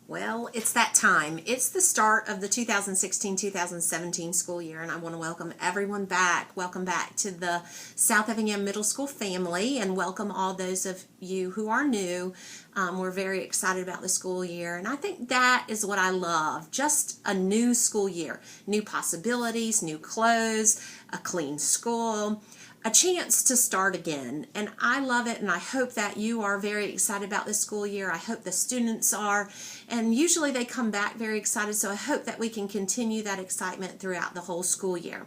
Well, it's that time. It's the start of the 2016-2017 school year, and I want to welcome everyone back. Welcome back to the South Effingham Middle School family, and welcome all those of you who are new. We're very excited about the school year, and I think that is what I love. Just a new school year, new possibilities, new clothes, a clean school, a chance to start again. And I love it, and I hope that you are very excited about this school year. I hope the students are, and usually they come back very excited, so I hope that we can continue that excitement throughout the whole school year.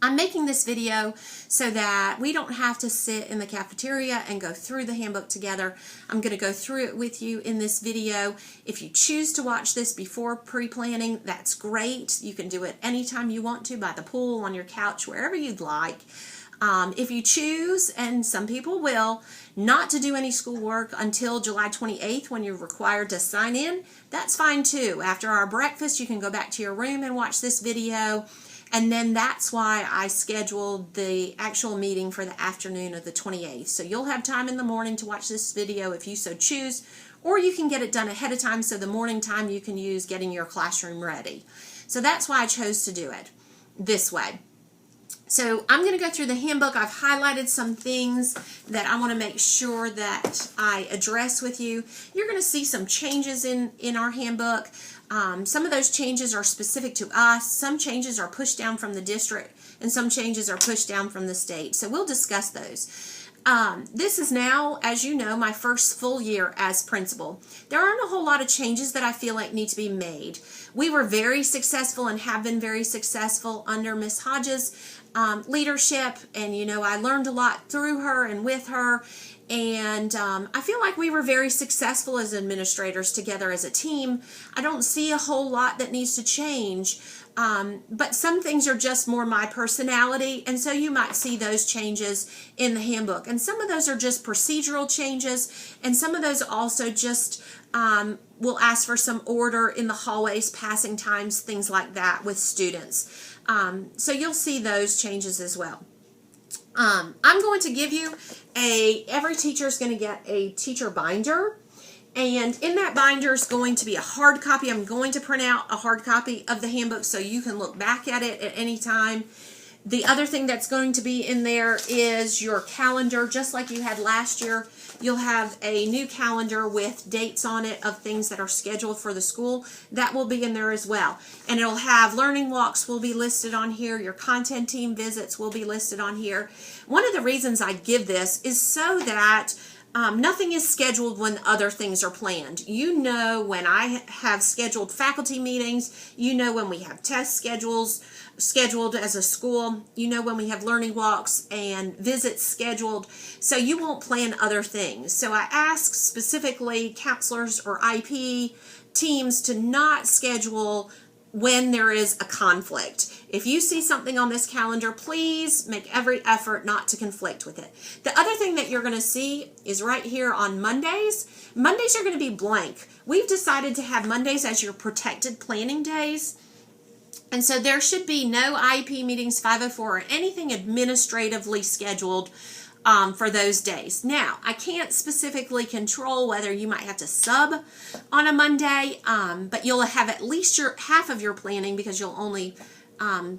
I'm making this video so that we don't have to sit in the cafeteria and go through the handbook together. I'm going to go through it with you in this video. If you choose to watch this before pre-planning, that's great. You can do it anytime you want to, by the pool, on your couch, wherever you'd like. If you choose, and some people will, not to do any schoolwork until July 28th when you're required to sign in, that's fine too. After our breakfast, you can go back to your room and watch this video. And then that's why I scheduled the actual meeting for the afternoon of the 28th. So you'll have time in the morning to watch this video if you so choose, or you can get it done ahead of time so the morning time you can use getting your classroom ready. So that's why I chose to do it this way. So I'm going to go through the handbook. I've highlighted some things that I want to make sure that I address with you. You're going to see some changes in our handbook. Some of those changes are specific to us. Some changes are pushed down from the district, and some changes are pushed down from the state. So we'll discuss those. This is now, as you know, my first full year as principal. There aren't a whole lot of changes that I feel like need to be made. We were very successful and have been very successful under Miss Hodges' leadership, and I learned a lot through her and with her, and I feel like we were very successful as administrators together as a team. I don't see a whole lot that needs to change, but some things are just more my personality, and so you might see those changes in the handbook. And some of those are just procedural changes, and some of those also just will ask for some order in the hallways, passing times, things like that with students. So you'll see those changes as well. I'm going to give you every teacher is going to get a teacher binder. And in that binder is going to be a hard copy. I'm going to print out a hard copy of the handbook so you can look back at it at any time. The other thing that's going to be in there is your calendar. Just like you had last year, you'll have a new calendar with dates on it of things that are scheduled for the school. That will be in there as well. And it'll have learning walks will be listed on here. Your content team visits will be listed on here. One of the reasons I give this is so that nothing is scheduled when other things are planned. You know when I have scheduled faculty meetings, you know when we have test scheduled as a school, you know when we have learning walks and visits scheduled, so you won't plan other things. So I ask specifically counselors or IP teams to not schedule when there is a conflict. If you see something on this calendar, please make every effort not to conflict with it. The other thing that you're going to see is right here on Mondays. Mondays are going to be blank. We've decided to have Mondays as your protected planning days. And so there should be no IEP meetings, 504, or anything administratively scheduled for those days. Now, I can't specifically control whether you might have to sub on a Monday, but you'll have at least half of your planning because you'll only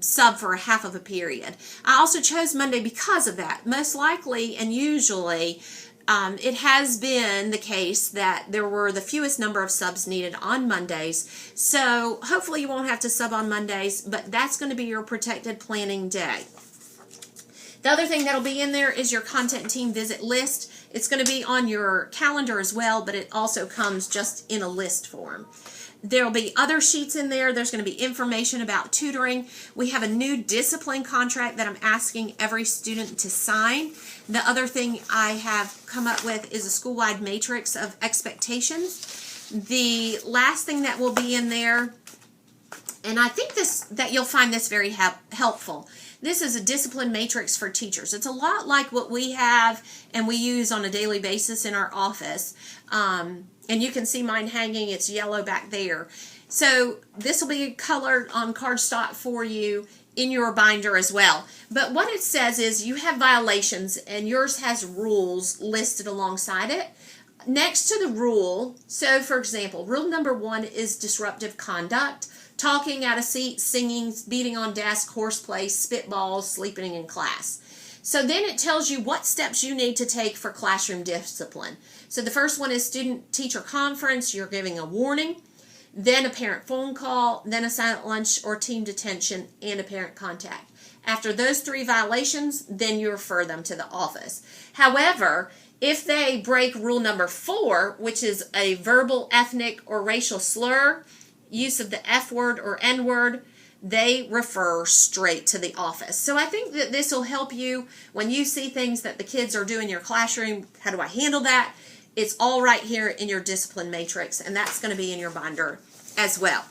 sub for a half of a period. I also chose Monday because of that. Most likely and usually it has been the case that there were the fewest number of subs needed on Mondays. So hopefully you won't have to sub on Mondays, but that's going to be your protected planning day. The other thing that'll be in there is your content team visit list. It's going to be on your calendar as well, but it also comes just in a list form. There'll be other sheets in there. There's going to be information about tutoring. We have a new discipline contract that I'm asking every student to sign. The other thing I have come up with is a school-wide matrix of expectations. The last thing that will be in there, and I think that you'll find this very helpful. This is a discipline matrix for teachers. It's a lot like what we have and we use on a daily basis in our office. And you can see mine hanging. It's yellow back there. So this will be colored on cardstock for you in your binder as well. But what it says is you have violations and yours has rules listed alongside it. next to the rule, so for example, rule number 1 is disruptive conduct. Talking out of seat, singing, beating on desk, horseplay, spitballs, sleeping in class. So then it tells you what steps you need to take for classroom discipline. So the first one is student-teacher conference. You're giving a warning, then a parent phone call, then a silent lunch or team detention, and a parent contact. After those 3 violations, then you refer them to the office. However, if they break rule number 4, which is a verbal, ethnic, or racial slur, use of the F word or N word, they refer straight to the office. So I think that this will help you when you see things that the kids are doing in your classroom. How do I handle that? It's all right here in your discipline matrix, and that's going to be in your binder as well.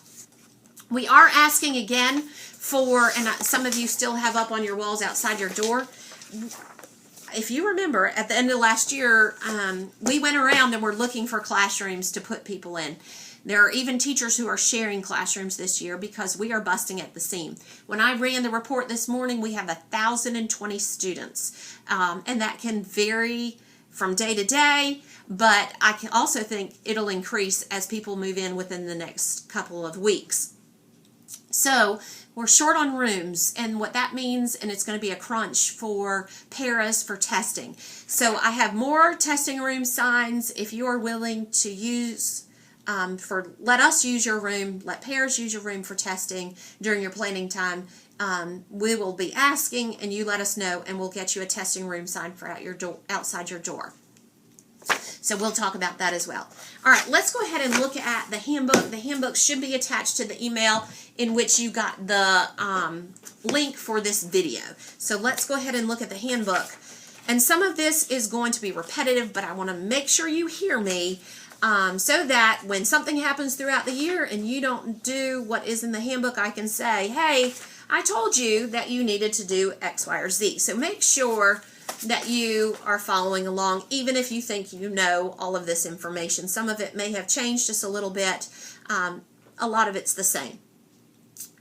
We are asking again for, and some of you still have up on your walls outside your door, if you remember, at the end of last year, we went around and we're looking for classrooms to put people in. There are even teachers who are sharing classrooms this year because we are busting at the seam. When I ran the report this morning, we have 1,020 students, and that can vary from day to day, but I can also think it'll increase as people move in within the next couple of weeks. So we're short on rooms, and what that means, and it's going to be a crunch for paras for testing. So I have more testing room signs. If you are willing to use let us use your room, let paras use your room for testing during your planning time. We will be asking, and you let us know, and we'll get you a testing room sign for outside your door. So we'll talk about that as well. All right, let's go ahead and look at the handbook. The handbook should be attached to the email in which you got the link for this video. So let's go ahead and look at the handbook. And some of this is going to be repetitive, but I want to make sure you hear me so that when something happens throughout the year and you don't do what is in the handbook, I can say, hey, I told you that you needed to do X, Y, or Z. So make sure that you are following along, even if you think you know all of this information. Some of it may have changed just a little bit. A lot of it's the same.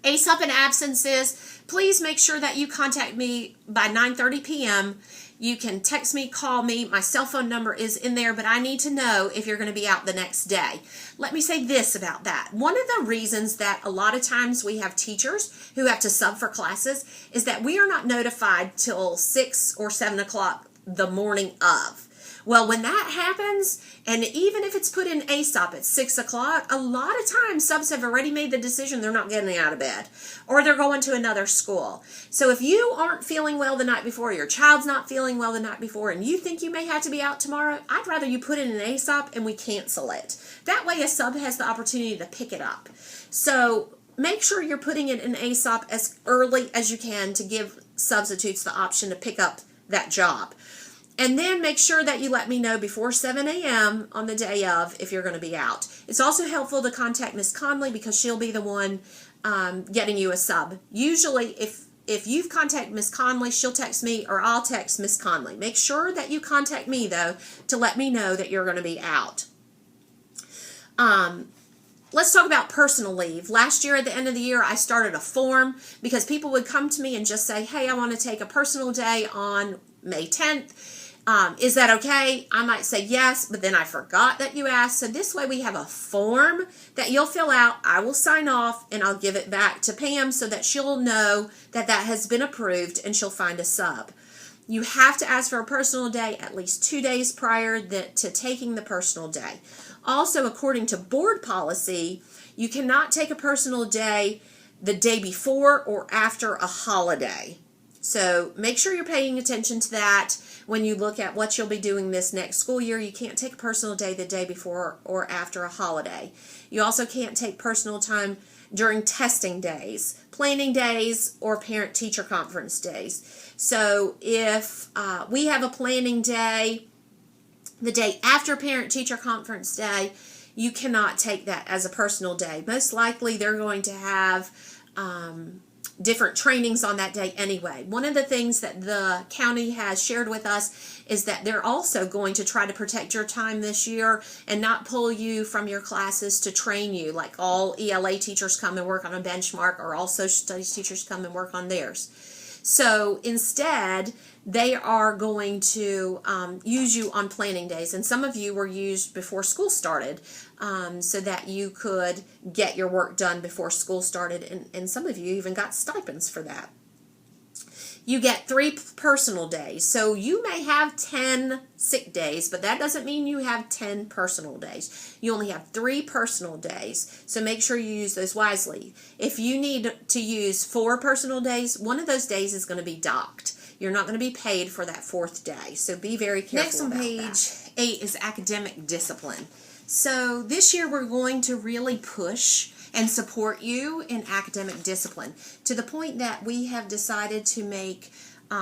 ASOP and absences, please make sure that you contact me by 9:30 p.m. You can text me, call me. My cell phone number is in there, but I need to know if you're going to be out the next day. Let me say this about that. One of the reasons that a lot of times we have teachers who have to sub for classes is that we are not notified till 6 or 7 o'clock the morning of. Well, when that happens, and even if it's put in ASOP at 6 o'clock, a lot of times subs have already made the decision they're not getting out of bed, or they're going to another school. So if you aren't feeling well the night before, your child's not feeling well the night before, and you think you may have to be out tomorrow, I'd rather you put it in ASOP and we cancel it. That way a sub has the opportunity to pick it up. So make sure you're putting it in ASOP as early as you can to give substitutes the option to pick up that job. And then make sure that you let me know before 7 a.m. on the day of if you're going to be out. It's also helpful to contact Miss Conley because she'll be the one getting you a sub. Usually, if you've contacted Miss Conley, she'll text me or I'll text Miss Conley. Make sure that you contact me, though, to let me know that you're going to be out. Let's talk about personal leave. Last year at the end of the year, I started a form because people would come to me and just say, hey, I want to take a personal day on May 10th. Is that okay? I might say yes, but then I forgot that you asked. So this way we have a form that you'll fill out. I will sign off and I'll give it back to Pam so that she'll know that that has been approved and she'll find a sub. You have to ask for a personal day at least 2 days prior to taking the personal day. Also, according to board policy, you cannot take a personal day the day before or after a holiday. So make sure you're paying attention to that when you look at what you'll be doing this next school year. You can't take a personal day the day before or after a holiday. You also can't take personal time during testing days, planning days, or parent-teacher conference days. So if we have a planning day the day after parent-teacher conference day, you cannot take that as a personal day. Most likely they're going to have different trainings on that day anyway. One of the things that the county has shared with us is that they're also going to try to protect your time this year and not pull you from your classes to train you, like all ELA teachers come and work on a benchmark or all social studies teachers come and work on theirs. So instead, they are going to use you on planning days. And some of you were used before school started so that you could get your work done before school started. And some of you even got stipends for that. You get 3 personal days. So you may have 10 sick days, but that doesn't mean you have 10 personal days. You only have 3 personal days. So make sure you use those wisely. If you need to use 4 personal days, one of those days is going to be docked. You're not going to be paid for that 4th day. So be very careful. Next on page 8 is academic discipline. So this year we're going to really push and support you in academic discipline to the point that we have decided to make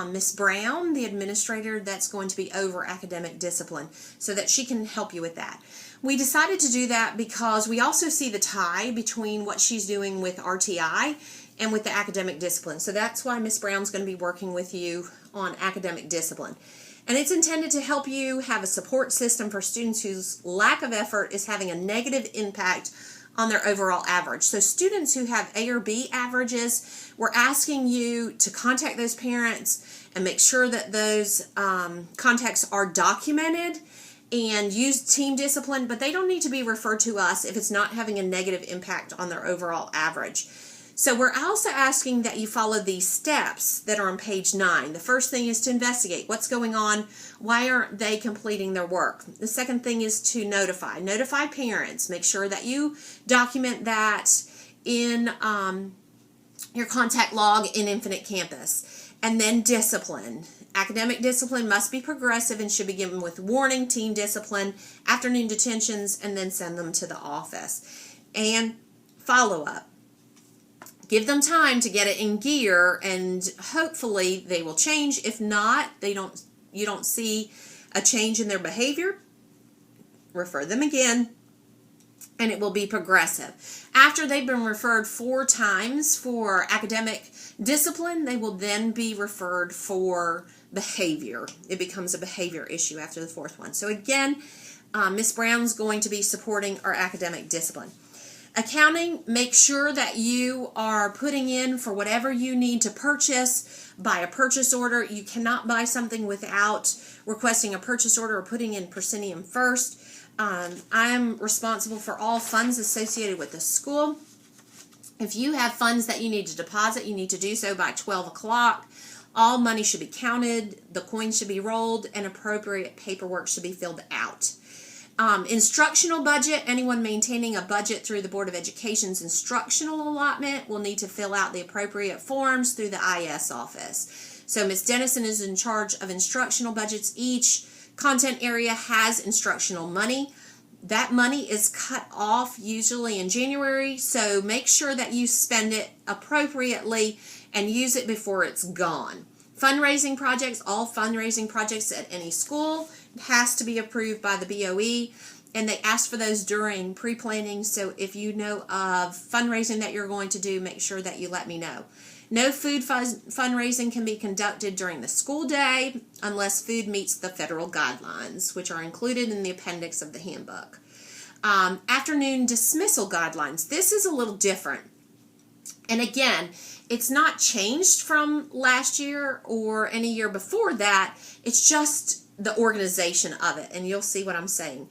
Miss Brown the administrator that's going to be over academic discipline so that she can help you with that. We decided to do that because we also see the tie between what she's doing with RTI and with the academic discipline. So that's why Miss Brown's going to be working with you on academic discipline. And it's intended to help you have a support system for students whose lack of effort is having a negative impact on their overall average. So students who have A or B averages, we're asking you to contact those parents and make sure that those contacts are documented and use team discipline, but they don't need to be referred to us if it's not having a negative impact on their overall average. So we're also asking that you follow these steps that are on page 9. The first thing is to investigate what's going on. Why aren't they completing their work? The second thing is to notify. Notify parents. Make sure that you document that in your contact log in Infinite Campus. And then discipline. Academic discipline must be progressive and should be given with warning, team discipline, afternoon detentions, and then send them to the office. And follow-up. Give them time to get it in gear, and hopefully they will change. If not, you don't see a change in their behavior, refer them again, and it will be progressive. After they've been referred 4 times for academic discipline, they will then be referred for behavior. It becomes a behavior issue after the 4th one. So again, Miss Brown's going to be supporting our academic discipline. Accounting, make sure that you are putting in for whatever you need to purchase by a purchase order. You cannot buy something without requesting a purchase order or putting in proscenium first. I'm responsible for all funds associated with the school. If you have funds that you need to deposit, you need to do so by 12 o'clock. All money should be counted, the coins should be rolled, and appropriate paperwork should be filled out. Instructional budget, anyone maintaining a budget through the Board of Education's instructional allotment will need to fill out the appropriate forms through the IS office. So Ms. Dennison is in charge of instructional budgets. Each content area has instructional money. That money is cut off usually in January, so make sure that you spend it appropriately and use it before it's gone. Fundraising projects, all fundraising projects at any school has to be approved by the BOE, and they ask for those during pre-planning. So if you know of fundraising that you're going to do, make sure that you let me know. No food fundraising can be conducted during the school day unless food meets the federal guidelines, which are included in the appendix of the handbook. Afternoon dismissal guidelines. This is a little different. And again, it's not changed from last year or any year before that. It's just the organization of it, and you'll see what I'm saying.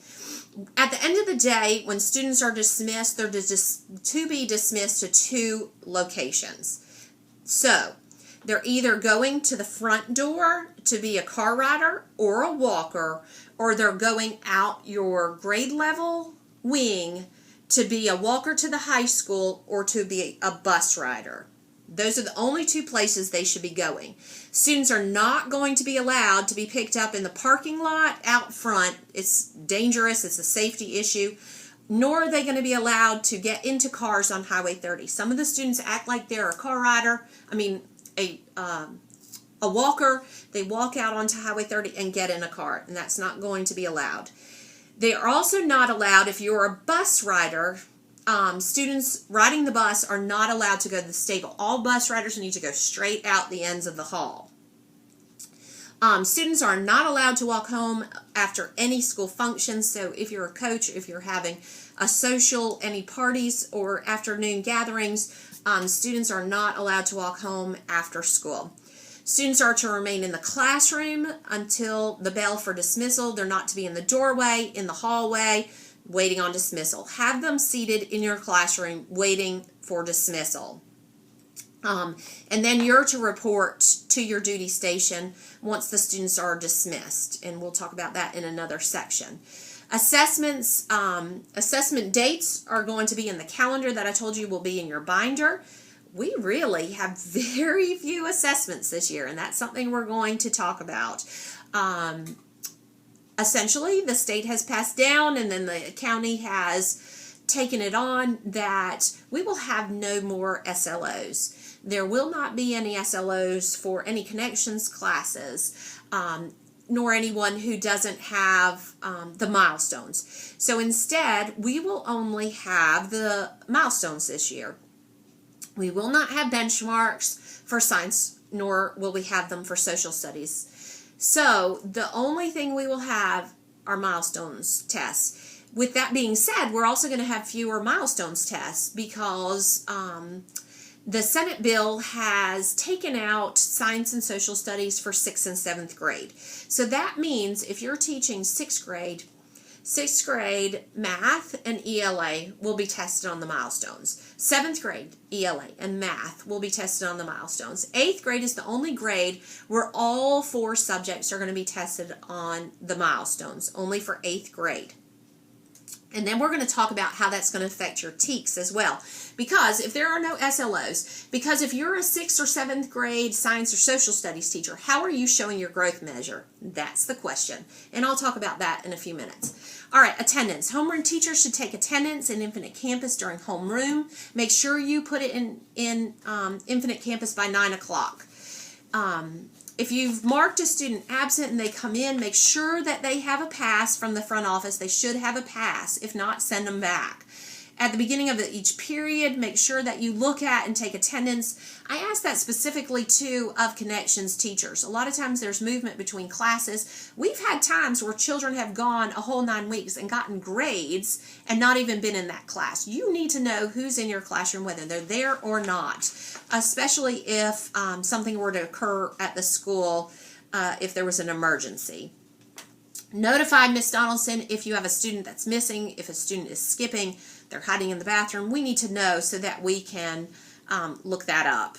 At the end of the day, when students are dismissed, they're to be dismissed to 2 locations. So they're either going to the front door to be a car rider or a walker, or they're going out your grade level wing to be a walker to the high school or to be a bus rider. Those are the only 2 places they should be going. Students are not going to be allowed to be picked up in the parking lot out front. It's dangerous. It's a safety issue. Nor are they going to be allowed to get into cars on Highway 30. Some of the students act like they're a car rider. A walker. They walk out onto Highway 30 and get in a car, and that's not going to be allowed. They are also not allowed, if you're a bus rider, students riding the bus are not allowed to go to the stable. All bus riders need to go straight out the ends of the hall. Students are not allowed to walk home after any school functions. So if you're a coach, if you're having a social, any parties or afternoon gatherings, students are not allowed to walk home after school. Students are to remain in the classroom until the bell for dismissal. They're not to be in the doorway, in the hallway, waiting on dismissal. Have them seated in your classroom waiting for dismissal. And then you're to report to your duty station once the students are dismissed. And we'll talk about that in another section. Assessments, assessment dates are going to be in the calendar that I told you will be in your binder. We really have very few assessments this year, and that's something we're going to talk about. Essentially, the state has passed down, and then the county has taken it on, that we will have no more SLOs. There will not be any SLOs for any connections classes, nor anyone who doesn't have the milestones. So instead, we will only have the milestones this year. We will not have benchmarks for science, nor will we have them for social studies. So the only thing we will have are milestones tests. With that being said, we're also going to have fewer milestones tests because the Senate bill has taken out science and social studies for 6th and 7th grade. So that means if you're teaching 6th grade math and ELA will be tested on the milestones. 7th grade ELA and math will be tested on the milestones. 8th grade is the only grade where all 4 subjects are going to be tested on the milestones, only for 8th grade. And then we're going to talk about how that's going to affect your TEKS as well. Because if there are no SLOs, because if you're a 6th or 7th grade science or social studies teacher, how are you showing your growth measure? That's the question. And I'll talk about that in a few minutes. All right, attendance. Homeroom teachers should take attendance in Infinite Campus during homeroom. Make sure you put it in Infinite Campus by 9 o'clock. If you've marked a student absent and they come in, make sure that they have a pass from the front office. They should have a pass. If not, send them back. At the beginning of each period, make sure that you look at and take attendance. I ask that specifically, too, of connections teachers. A lot of times there's movement between classes. We've had times where children have gone a whole 9 weeks and gotten grades and not even been in that class. You need to know who's in your classroom, whether they're there or not, especially if something were to occur at the school, if there was an emergency. Notify Ms. Donaldson if you have a student that's missing, if a student is skipping, they're hiding in the bathroom. We need to know so that we can look that up.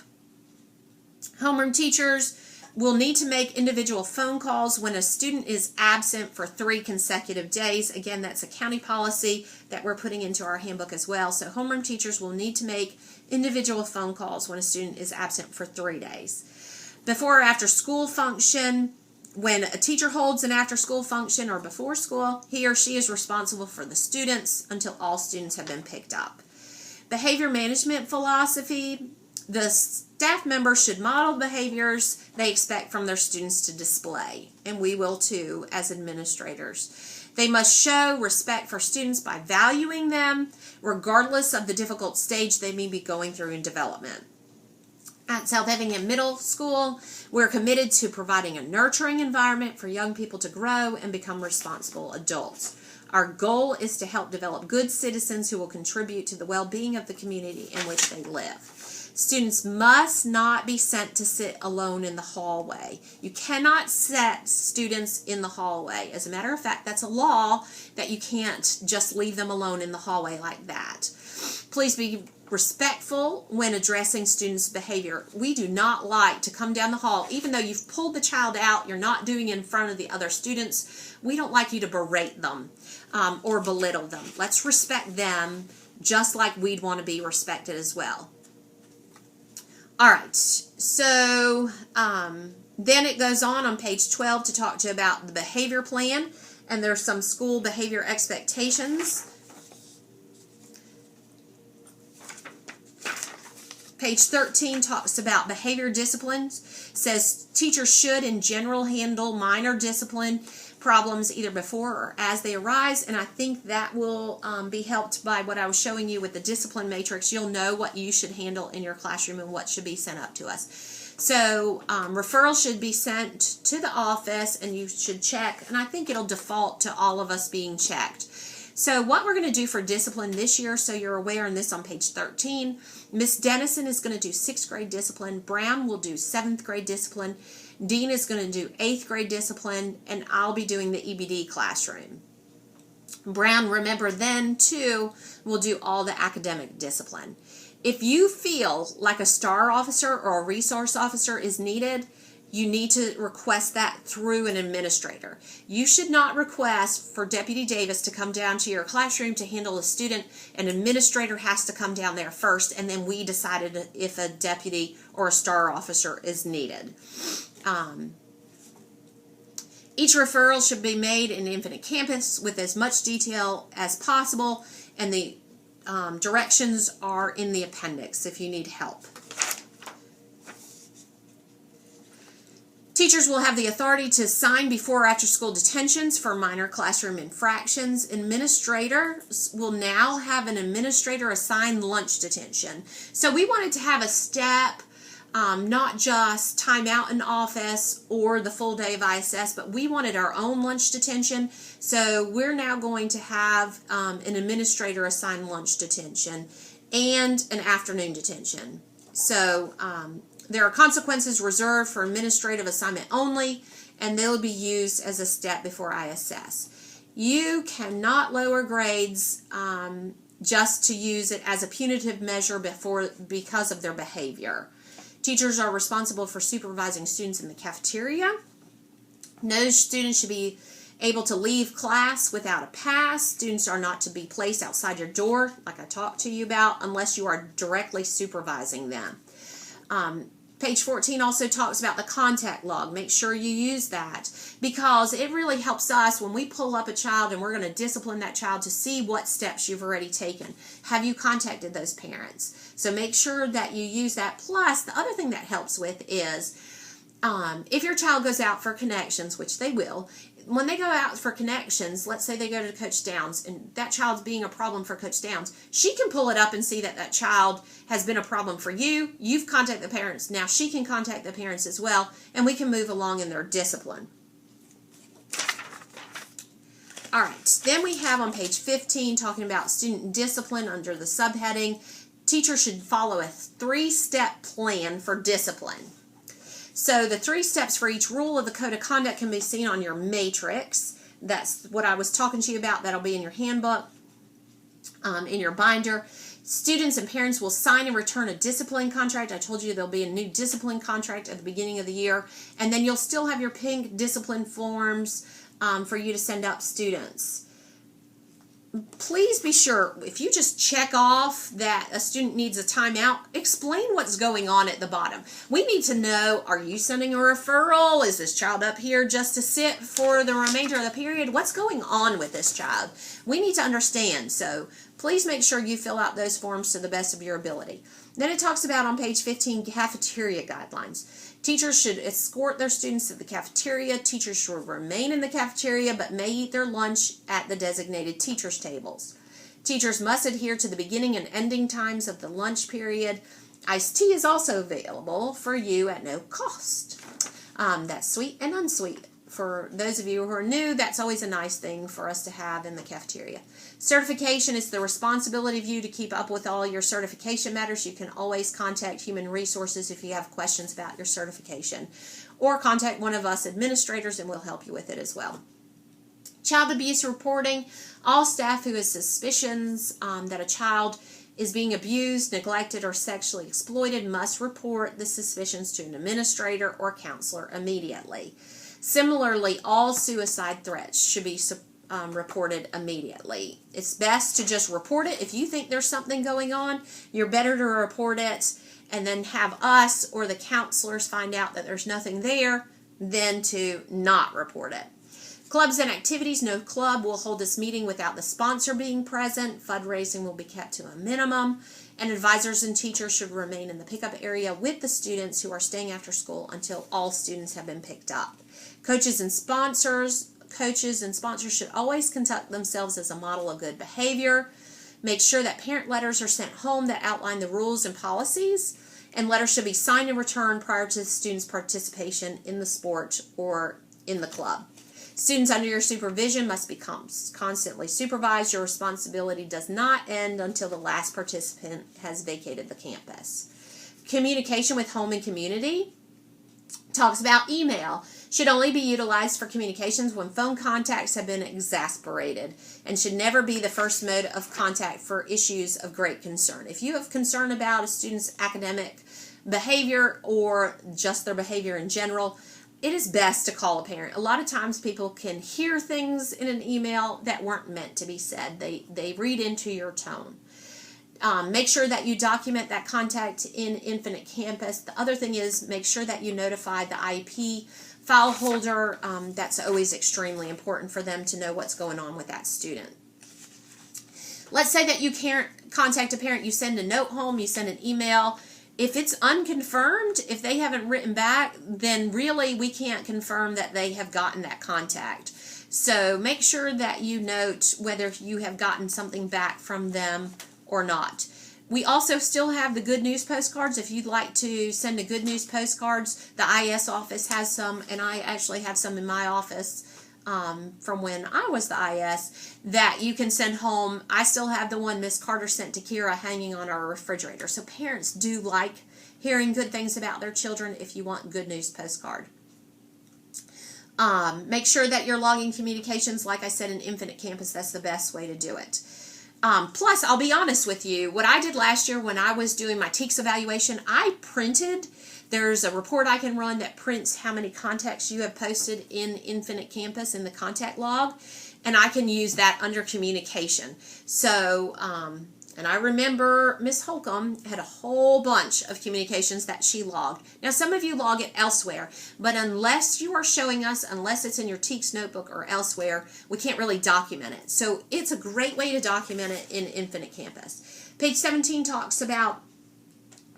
Homeroom teachers will need to make individual phone calls when a student is absent for 3 consecutive days. Again, that's a county policy that we're putting into our handbook as well. So homeroom teachers will need to make individual phone calls when a student is absent for 3 days. Before or after school function, when a teacher holds an after-school function or before school, he or she is responsible for the students until all students have been picked up. Behavior management philosophy. The staff members should model behaviors they expect from their students to display, and we will too as administrators. They must show respect for students by valuing them, regardless of the difficult stage they may be going through in development. At South Effingham Middle School, we're committed to providing a nurturing environment for young people to grow and become responsible adults. Our goal is to help develop good citizens who will contribute to the well-being of the community in which they live. Students must not be sent to sit alone in the hallway. You cannot set students in the hallway. As a matter of fact, that's a law that you can't just leave them alone in the hallway like that. Please be respectful when addressing students' behavior. We do not like to come down the hall, even though you've pulled the child out, you're not doing it in front of the other students. We don't like you to berate them or belittle them. Let's respect them just like we'd want to be respected as well. All right, so then it goes on page 12 to talk to you about the behavior plan, and there's some school behavior expectations. Page 13 talks about behavior disciplines, says teachers should in general handle minor discipline problems either before or as they arise, and I think that will be helped by what I was showing you with the discipline matrix. You'll know what you should handle in your classroom and what should be sent up to us. So referrals should be sent to the office, and you should check, and I think it'll default to all of us being checked. So what we're going to do for discipline this year, so you're aware, and this on page 13, Miss Dennison is going to do 6th grade discipline. Brown will do 7th grade discipline. Dean is going to do 8th grade discipline, and I'll be doing the EBD classroom. Brown, remember then, too, will do all the academic discipline. If you feel like a STAR officer or a resource officer is needed, you need to request that through an administrator. You should not request for Deputy Davis to come down to your classroom to handle a student. An administrator has to come down there first, and then we decided if a deputy or a STAR officer is needed. Each referral should be made in Infinite Campus with as much detail as possible, and the directions are in the appendix if you need help. Teachers will have the authority to sign before or after school detentions for minor classroom infractions. Administrators will now have an administrator assign lunch detention. So we wanted to have a step, not just time out in office or the full day of ISS, but we wanted our own lunch detention. So we're now going to have an administrator assign lunch detention and an afternoon detention. So there are consequences reserved for administrative assignment only, and they'll be used as a step before ISS. You cannot lower grades just to use it as a punitive measure because of their behavior. Teachers are responsible for supervising students in the cafeteria. No student should be able to leave class without a pass. Students are not to be placed outside your door, like I talked to you about, unless you are directly supervising them. Page 14 also talks about the contact log. Make sure you use that because it really helps us when we pull up a child and we're going to discipline that child to see what steps you've already taken. Have you contacted those parents? So make sure that you use that. Plus, the other thing that helps with is if your child goes out for connections, which they will, when they go out for connections, let's say they go to Coach Downs and that child's being a problem for Coach Downs, she can pull it up and see that that child has been a problem for you. You've contacted the parents. Now she can contact the parents as well, and we can move along in their discipline. All right, then we have on page 15 talking about student discipline under the subheading. Teachers should follow a 3-step plan for discipline. So the 3 steps for each rule of the code of conduct can be seen on your matrix. That's what I was talking to you about. That'll be in your handbook, in your binder. Students and parents will sign and return a discipline contract. I told you there'll be a new discipline contract at the beginning of the year. And then you'll still have your pink discipline forms for you to send out students. Please be sure, if you just check off that a student needs a timeout, explain what's going on at the bottom. We need to know, are you sending a referral? Is this child up here just to sit for the remainder of the period? What's going on with this child? We need to understand, so please make sure you fill out those forms to the best of your ability. Then it talks about on page 15, cafeteria guidelines. Teachers should escort their students to the cafeteria. Teachers should remain in the cafeteria but may eat their lunch at the designated teachers' tables. Teachers must adhere to the beginning and ending times of the lunch period. Iced tea is also available for you at no cost. That's sweet and unsweet. For those of you who are new, that's always a nice thing for us to have in the cafeteria. Certification is the responsibility of you to keep up with all your certification matters. You can always contact Human Resources if you have questions about your certification, or contact one of us administrators and we'll help you with it as well. Child abuse reporting. All staff who has suspicions that a child is being abused, neglected, or sexually exploited must report the suspicions to an administrator or counselor immediately. Similarly, all suicide threats should be reported immediately. It's best to just report it. If you think there's something going on, you're better to report it and then have us or the counselors find out that there's nothing there than to not report it. Clubs and activities. No club will hold this meeting without the sponsor being present. Fundraising will be kept to a minimum. And advisors and teachers should remain in the pickup area with the students who are staying after school until all students have been picked up. Coaches and sponsors should always conduct themselves as a model of good behavior. Make sure that parent letters are sent home that outline the rules and policies, and letters should be signed and returned prior to the student's participation in the sport or in the club. Students under your supervision must be constantly supervised. Your responsibility does not end until the last participant has vacated the campus. Communication with home and community talks about email should only be utilized for communications when phone contacts have been exasperated and should never be the first mode of contact for issues of great concern. If you have concern about a student's academic behavior or just their behavior in general, it is best to call a parent. A lot of times people can hear things in an email that weren't meant to be said. They read into your tone. Make sure that you document that contact in Infinite Campus. The other thing is make sure that you notify the IEP file holder. That's always extremely important for them to know what's going on with that student. Let's say that you can't contact a parent. You send a note home, you send an email. If it's unconfirmed, if they haven't written back, then really we can't confirm that they have gotten that contact. So make sure that you note whether you have gotten something back from them or not. We also still have the good news postcards. If you'd like to send a good news postcards, the IS office has some, and I actually have some in my office from when I was the IS that you can send home. I still have the one Miss Carter sent to Kira hanging on our refrigerator. So parents do like hearing good things about their children if you want good news postcard. Make sure that you're logging communications, like I said, in Infinite Campus. That's the best way to do it. Plus, I'll be honest with you, what I did last year when I was doing my TEKS evaluation, I printed. There's a report I can run that prints how many contacts you have posted in Infinite Campus in the contact log, and I can use that under communication. So, and I remember Miss Holcomb had a whole bunch of communications that she logged. Now, some of you log it elsewhere, but unless you are showing us, unless it's in your TEKS notebook or elsewhere, we can't really document it. So it's a great way to document it in Infinite Campus. Page 17 talks about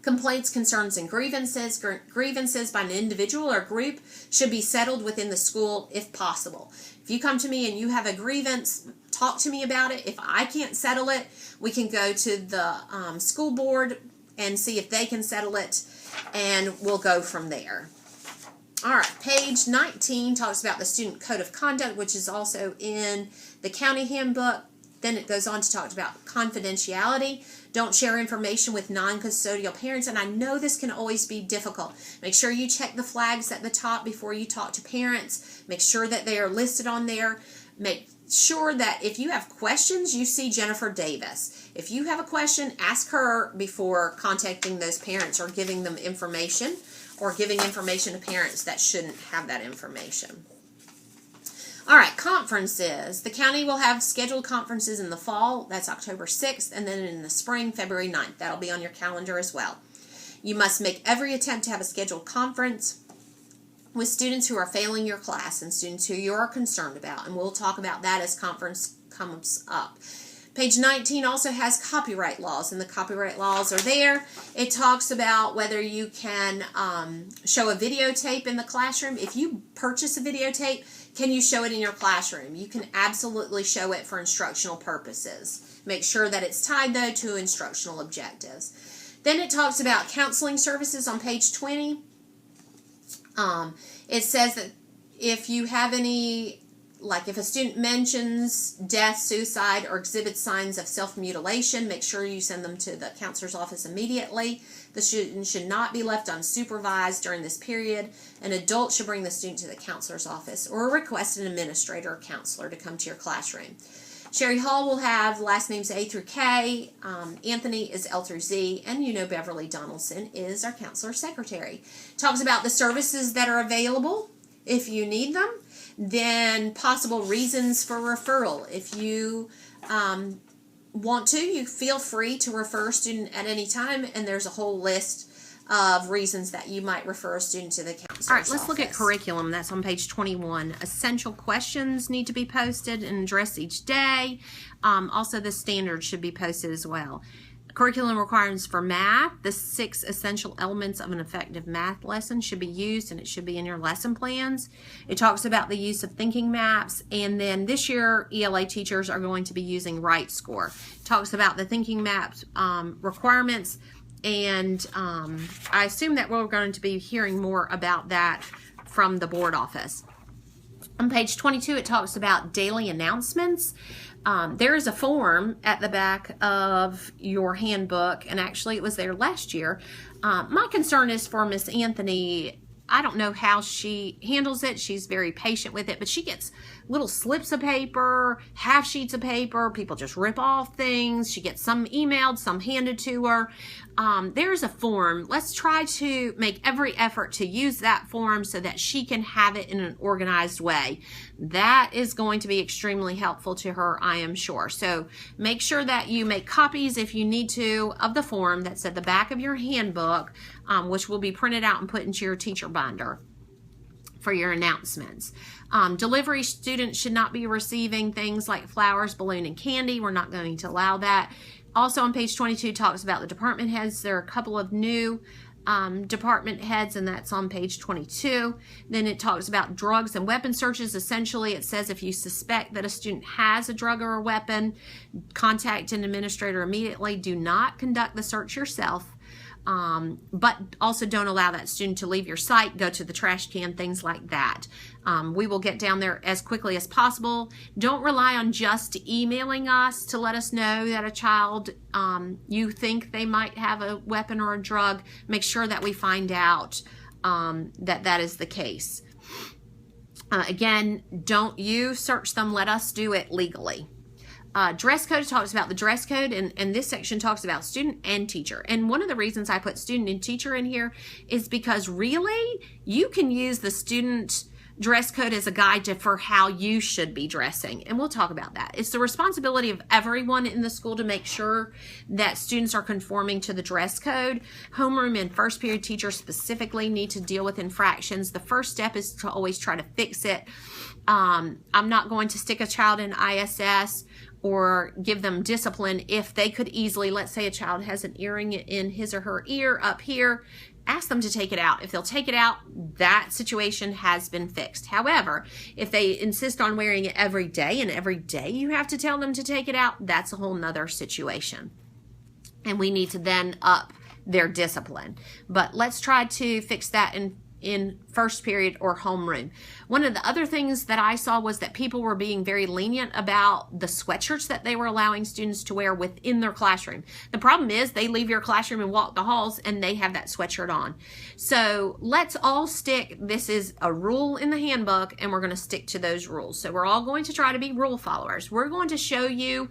complaints, concerns, and grievances. Grievances by an individual or group should be settled within the school if possible. If you come to me and you have a grievance, talk to me about it. If I can't settle it, we can go to the school board and see if they can settle it, and we'll go from there. All right, page 19 talks about the Student Code of Conduct, which is also in the county handbook. Then it goes on to talk about confidentiality. Don't share information with non-custodial parents. And I know this can always be difficult. Make sure you check the flags at the top before you talk to parents. Make sure that they are listed on there. Make sure that if you have questions, you see Jennifer Davis. If you have a question, ask her before contacting those parents or giving them information or giving information to parents that shouldn't have that information. All right, conferences. The county will have scheduled conferences in the fall. That's October 6th. And then in the spring, February 9th. That'll be on your calendar as well. You must make every attempt to have a scheduled conference with students who are failing your class and students who you are concerned about. And we'll talk about that as conference comes up. Page 19 also has copyright laws, and the copyright laws are there. It talks about whether you can show a videotape in the classroom. If you purchase a videotape, can you show it in your classroom? You can absolutely show it for instructional purposes. Make sure that it's tied, though, to instructional objectives. Then it talks about counseling services on page 20. It says that if you have any, like if a student mentions death, suicide, or exhibits signs of self-mutilation, make sure you send them to the counselor's office immediately. The student should not be left unsupervised during this period. An adult should bring the student to the counselor's office or request an administrator or counselor to come to your classroom. Sherry Hall will have last names A through K. Anthony is L through Z. And you know Beverly Donaldson is our counselor secretary. Talks about the services that are available if you need them. Then possible reasons for referral. If you want to, you feel free to refer a student at any time, and there's a whole list of reasons that you might refer a student to the counselor's All right, let's office. look at curriculum. That's on page 21. Essential questions need to be posted and addressed each day. Also, the standards should be posted as well. Curriculum requirements for math. The 6 essential elements of an effective math lesson should be used, and it should be in your lesson plans. It talks about the use of thinking maps, and then this year ELA teachers are going to be using Right Score. It talks about the thinking maps requirements, and I assume that we're going to be hearing more about that from the board office. On page 22, it talks about daily announcements. There is a form at the back of your handbook, and actually it was there last year. My concern is for Miss Anthony. I don't know how she handles it. She's very patient with it, but she gets little slips of paper, half sheets of paper. People just rip off things. She gets some emailed, some handed to her. There's a form. Let's try to make every effort to use that form so that she can have it in an organized way. That is going to be extremely helpful to her, I am sure. So make sure that you make copies, if you need to, of the form that's at the back of your handbook, which will be printed out and put into your teacher binder for your announcements. Delivery students should not be receiving things like flowers, balloon, and candy. We're not going to allow that. Also on page 22 talks about the department heads. There are a couple of new department heads, and that's on page 22. Then it talks about drugs and weapon searches. Essentially, it says if you suspect that a student has a drug or a weapon, contact an administrator immediately. Do not conduct the search yourself. But also don't allow that student to leave your site, go to the trash can, things like that. We will get down there as quickly as possible. Don't rely on just emailing us to let us know that a child, you think they might have a weapon or a drug. Make sure that we find out that that is the case. Again, don't you search them. Let us do it legally. Dress code talks about the dress code, and this section talks about student and teacher. And one of the reasons I put student and teacher in here is because really you can use the student dress code as a guide for how you should be dressing, and we'll talk about that. It's the responsibility of everyone in the school to make sure that students are conforming to the dress code. Homeroom and first period teachers specifically need to deal with infractions. The first step is to always try to fix it. I'm not going to stick a child in ISS or give them discipline if they could easily, let's say a child has an earring in his or her ear up here, ask them to take it out. If they'll take it out, that situation has been fixed. However, if they insist on wearing it every day, and every day you have to tell them to take it out, that's a whole nother situation. And we need to then up their discipline. But let's try to fix that in first period or homeroom. One of the other things that I saw was that people were being very lenient about the sweatshirts that they were allowing students to wear within their classroom. The problem is they leave your classroom and walk the halls and they have that sweatshirt on. So let's all stick, this is a rule in the handbook, and we're going to stick to those rules. So we're all going to try to be rule followers. We're going to show you,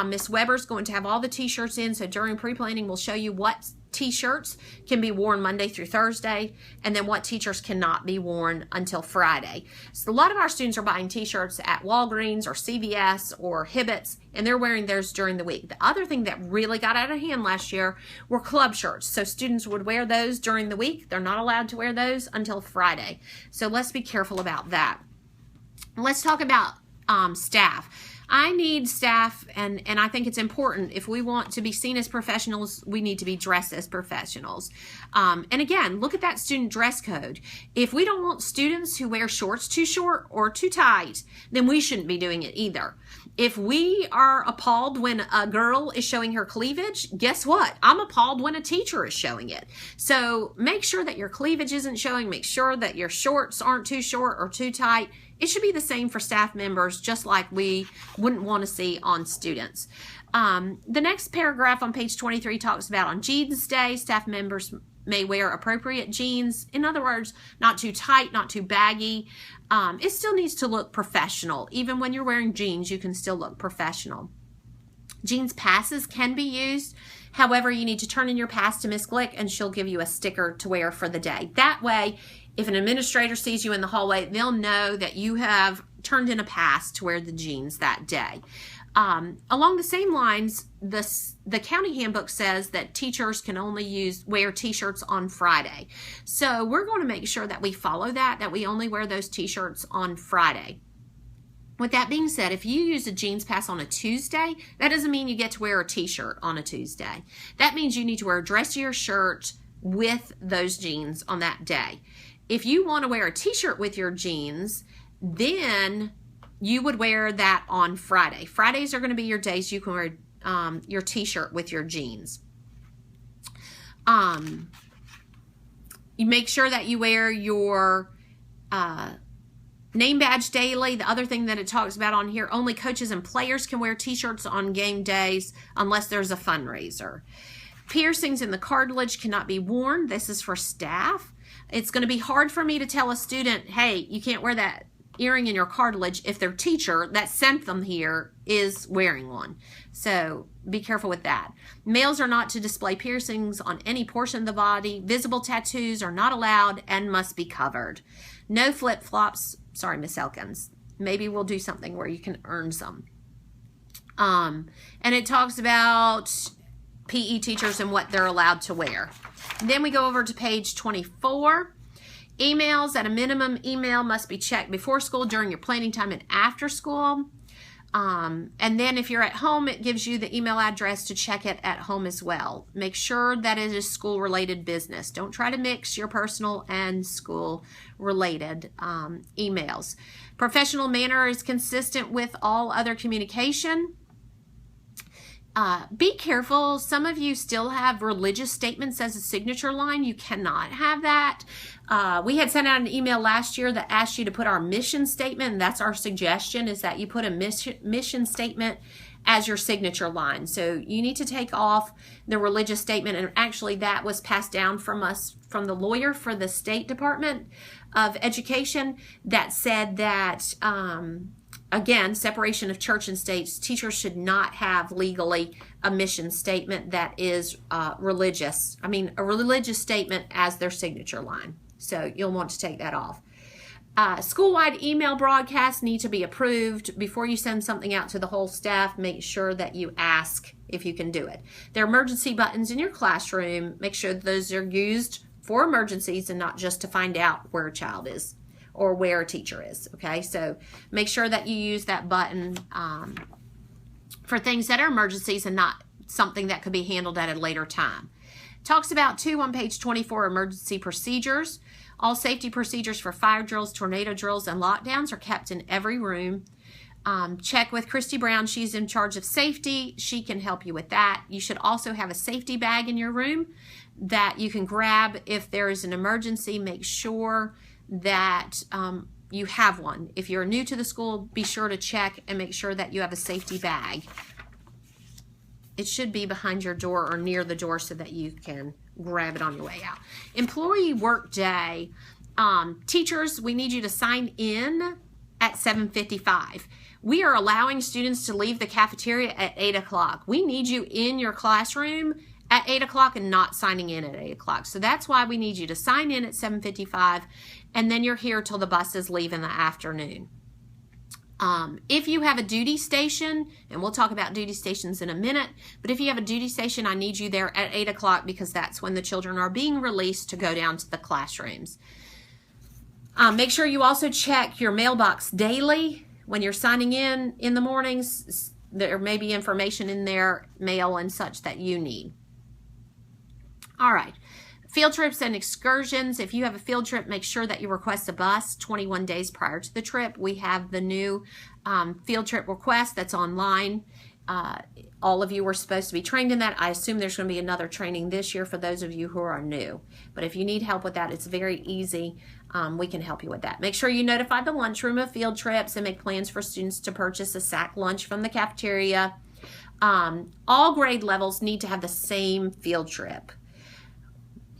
Miss Weber's going to have all the t-shirts in, so during pre-planning we'll show you what t-shirts can be worn Monday through Thursday, and then what t-shirts cannot be worn until Friday. So a lot of our students are buying t-shirts at Walgreens or CVS or Hibbett's, and they're wearing those during the week. The other thing that really got out of hand last year were club shirts. So students would wear those during the week. They're not allowed to wear those until Friday. So let's be careful about that. Let's talk about staff. I need staff, and I think it's important. If we want to be seen as professionals, we need to be dressed as professionals. And again, look at that student dress code. If we don't want students who wear shorts too short or too tight, then we shouldn't be doing it either. If we are appalled when a girl is showing her cleavage, guess what? I'm appalled when a teacher is showing it. So make sure that your cleavage isn't showing. Make sure that your shorts aren't too short or too tight. It should be the same for staff members, just like we wouldn't want to see on students. The next paragraph on page 23 talks about on Jeans Day, staff members may wear appropriate jeans. In other words, not too tight, not too baggy. It still needs to look professional. Even when you're wearing jeans, you can still look professional. Jeans passes can be used. However, you need to turn in your pass to Miss Glick, and she'll give you a sticker to wear for the day. That way, if an administrator sees you in the hallway, they'll know that you have turned in a pass to wear the jeans that day. Along the same lines, the county handbook says that teachers can only wear t-shirts on Friday. So we're going to make sure that we follow that we only wear those t-shirts on Friday. With that being said, if you use a jeans pass on a Tuesday, that doesn't mean you get to wear a t-shirt on a Tuesday. That means you need to wear a dressier shirt with those jeans on that day. If you want to wear a t-shirt with your jeans, then you would wear that on Friday. Fridays are going to be your days you can wear your t-shirt with your jeans. You make sure that you wear your Name badge daily. The other thing that it talks about on here, only coaches and players can wear t-shirts on game days unless there's a fundraiser. Piercings in the cartilage cannot be worn. This is for staff. It's going to be hard for me to tell a student, hey, you can't wear that earring in your cartilage if their teacher that sent them here is wearing one. So be careful with that. Males are not to display piercings on any portion of the body. Visible tattoos are not allowed and must be covered. No flip-flops. Sorry, Miss Elkins. Maybe we'll do something where you can earn some. And it talks about PE teachers and what they're allowed to wear. Then we go over to page 24. Emails, at a minimum, email must be checked before school, during your planning time, and after school. And then if you're at home, it gives you the email address to check it at home as well. Make sure that it is school-related business. Don't try to mix your personal and school-related emails. Professional manner is consistent with all other communication. Be careful. Some of you still have religious statements as a signature line. You cannot have that. We had sent out an email last year that asked you to put our mission statement, and that's our suggestion, is that you put a mission statement as your signature line. So you need to take off the religious statement, and actually that was passed down from us, from the lawyer for the State Department of Education, that said that again, separation of church and states, teachers should not have legally a mission statement that is religious. I mean, a religious statement as their signature line. So you'll want to take that off. School-wide email broadcasts need to be approved. Before you send something out to the whole staff, make sure that you ask if you can do it. There are emergency buttons in your classroom. Make sure those are used for emergencies and not just to find out where a child is or where a teacher is, okay? So make sure that you use that button for things that are emergencies and not something that could be handled at a later time. Talks about, too, on page 24, emergency procedures. All safety procedures for fire drills, tornado drills, and lockdowns are kept in every room. Check with Christy Brown. She's in charge of safety. She can help you with that. You should also have a safety bag in your room that you can grab if there is an emergency. Make sure that you have one. If you're new to the school, be sure to check and make sure that you have a safety bag. It should be behind your door or near the door so that you can grab it on your way out. Employee work day. Teachers, we need you to sign in at 7:55. We are allowing students to leave the cafeteria at 8 o'clock. We need you in your classroom at 8 o'clock and not signing in at 8 o'clock. So that's why we need you to sign in at 7:55, and then you're here till the buses leave in the afternoon. If you have a duty station, and we'll talk about duty stations in a minute, but if you have a duty station, I need you there at 8 o'clock because that's when the children are being released to go down to the classrooms. Make sure you also check your mailbox daily. When you're signing in the mornings, there may be information in there, mail and such, that you need. All right. Field trips and excursions. If you have a field trip, make sure that you request a bus 21 days prior to the trip. We have the new field trip request that's online. All of you were supposed to be trained in that. I assume there's going to be another training this year for those of you who are new. But if you need help with that, it's very easy. We can help you with that. Make sure you notify the lunchroom of field trips and make plans for students to purchase a sack lunch from the cafeteria. All grade levels need to have the same field trip.